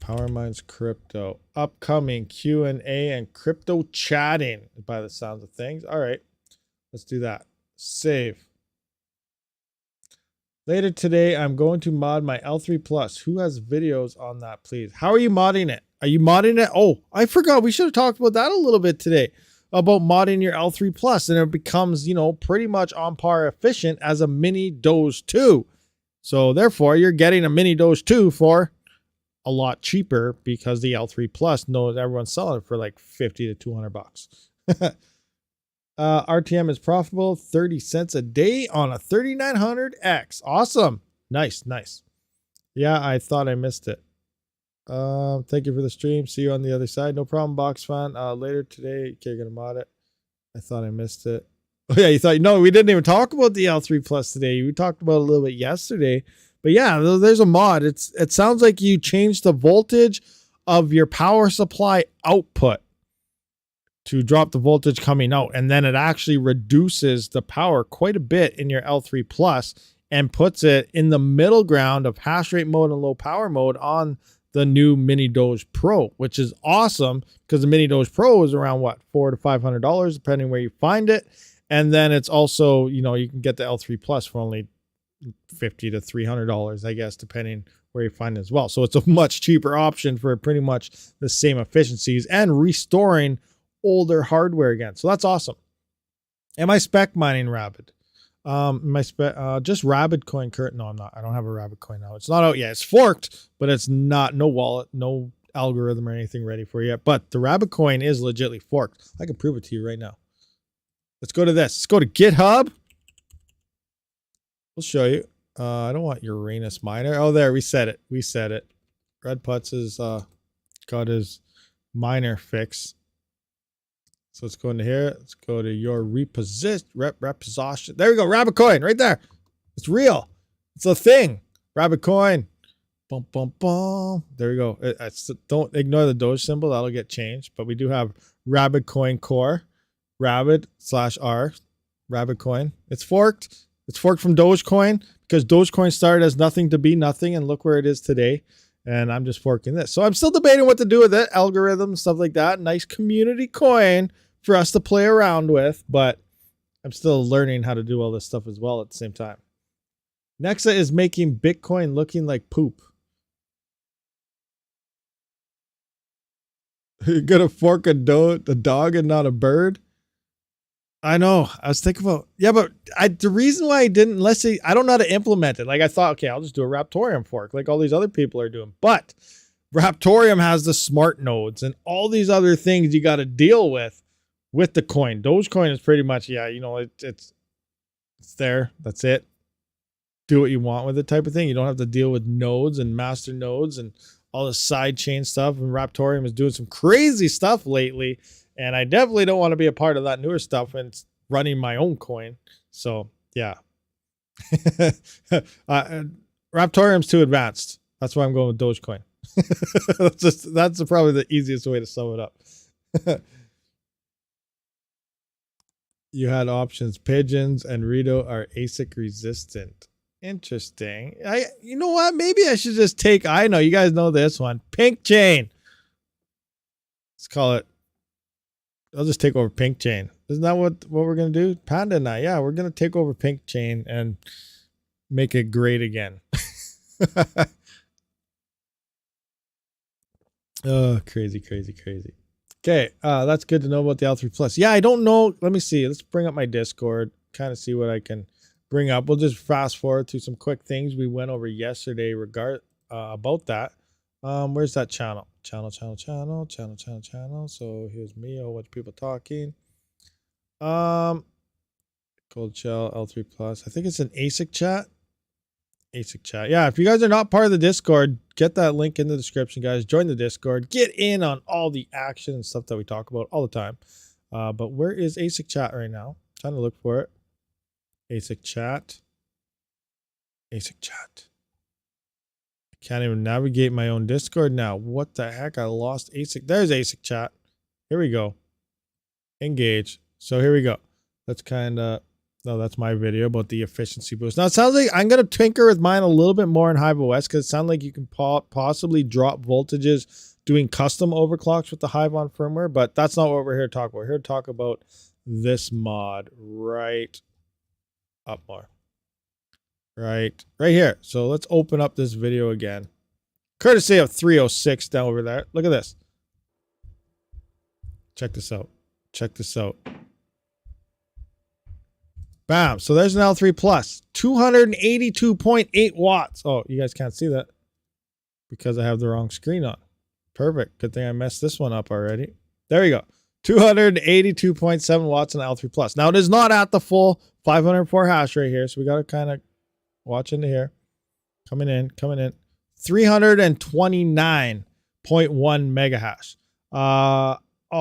PowerMines crypto. Upcoming Q&A and crypto chatting by the sounds of things. All right. Let's do that. Save. Later today, I'm going to mod my L3 Plus. Who has videos on that, please? How are you modding it? Are you modding it? Oh, I forgot. We should have talked about that a little bit today. About modding your L3 Plus, and it becomes, you know, pretty much on par efficient as a mini Doge 2. So therefore, you're getting a mini Doge 2 for a lot cheaper because the L3 Plus knows everyone's selling it for like 50 to $200. RTM is profitable, 30 cents a day on a 3900X. Awesome. Nice, nice. Yeah, I thought I missed it. Thank you for the stream. See you on the other side. No problem, box fan. Later today, okay, gonna mod it. I thought I missed it. Oh yeah, you thought, no, we didn't even talk about the L3 Plus today. We talked about it a little bit yesterday. But yeah, there's a mod. It sounds like you changed the voltage of your power supply output to drop the voltage coming out. And then it actually reduces the power quite a bit in your L3 Plus and puts it in the middle ground of hash rate mode and low power mode on the new Mini Doge Pro, which is awesome because the Mini Doge Pro is around what, $400 to $500, depending where you find it. And then it's also, you know, you can get the L3 Plus for only $50 to $300, I guess, depending where you find it as well. So it's a much cheaper option for pretty much the same efficiencies and restoring older hardware again. So that's awesome. Am I spec mining Rabid? Just Rabid coin current. No, I'm not. I don't have a Rabid coin now. It's not out yet. It's forked, but it's not, no wallet, no algorithm or anything ready for it yet. But the Rabid coin is legitly forked. I can prove it to you right now. Let's go to this. Let's go to GitHub. We'll show you. I don't want Uranus miner. Oh, there, we said it. We said it. Red Putz has got his miner fix. So let's go into here. Let's go to your reposition. There we go. Rabid coin right there. It's real. It's a thing. Rabid coin. Bum, bum, bum. There we go. Don't ignore the Doge symbol. That'll get changed. But we do have Rabid coin core. Rabid/R. Rabid coin. It's forked. It's forked from Dogecoin because Dogecoin started as nothing to be nothing, and look where it is today. And I'm just forking this. So I'm still debating what to do with it, algorithm, stuff like that. Nice community coin for us to play around with, but I'm still learning how to do all this stuff as well at the same time. Nexa is making Bitcoin looking like poop. You're gonna fork a dog and not a bird? I know. I was thinking about, yeah, but the reason why I didn't, I don't know how to implement it. Like I thought, okay, I'll just do a Raptorium fork like all these other people are doing. But Raptorium has the smart nodes and all these other things you got to deal with the coin. Dogecoin is pretty much, yeah, you know, it's there. That's it. Do what you want with it type of thing. You don't have to deal with nodes and master nodes and all the side chain stuff. And Raptorium is doing some crazy stuff lately. And I definitely don't want to be a part of that newer stuff and it's running my own coin. So, yeah. Raptorium's too advanced. That's why I'm going with Dogecoin. That's probably the easiest way to sum it up. You had options. Pigeons and Rito are ASIC resistant. Interesting. You know what? Maybe I should just take, I know, you guys know this one. Pink chain. Let's call it, I'll just take over Pink chain. Isn't that what we're going to do? Panda and I, yeah, we're going to take over Pink chain and make it great again. Oh, crazy. Okay, that's good to know about the L3 Plus. Yeah, I don't know. Let me see. Let's bring up my Discord, kind of see what I can bring up. We'll just fast forward to some quick things we went over yesterday about that. Where's that channel? Channel. So here's me, a bunch of people talking. Cold Shell, L3 Plus. I think it's an ASIC chat. ASIC chat. Yeah, if you guys are not part of the Discord, get that link in the description, guys. Join the Discord. Get in on all the action and stuff that we talk about all the time. But where is ASIC chat right now? I'm trying to look for it. ASIC chat. ASIC chat. I can't even navigate my own Discord now. What the heck? I lost ASIC. There's ASIC chat. Here we go. Engage. So here we go. Let's kind of... No, that's my video about the efficiency boost. Now, it sounds like I'm going to tinker with mine a little bit more in Hive OS because it sounds like you can possibly drop voltages doing custom overclocks with the Hive on firmware, but that's not what we're here to talk about. We're here to talk about this mod right up more. Right here. So let's open up this video again. Courtesy of 306 down over there. Look at this. Check this out. Check this out. Bam. So there's an L3 Plus. 282.8 watts. Oh, you guys can't see that because I have the wrong screen on. Perfect. Good thing I messed this one up already. There we go. 282.7 watts on L3 Plus. Now, it is not at the full 504 hash rate here, so we got to kind of watch into here. Coming in. 329.1 mega hash. Oh,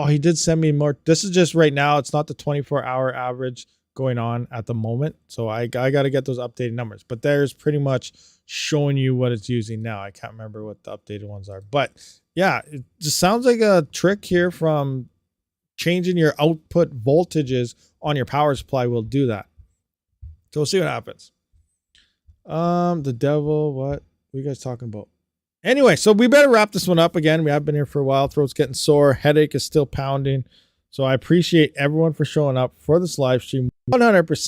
he did send me more. This is just right now. It's not the 24-hour average going on at the moment, so I got to get those updated numbers, but there's pretty much showing you what it's using now. I can't remember what the updated ones are, but yeah, it just sounds like a trick here from changing your output voltages on your power supply will do that. So we'll see what happens. The devil, what are you guys talking about? Anyway, so we better wrap this one up again. We have been here for a while. Throat's getting sore, headache is still pounding. So I appreciate everyone for showing up for this live stream. 100%.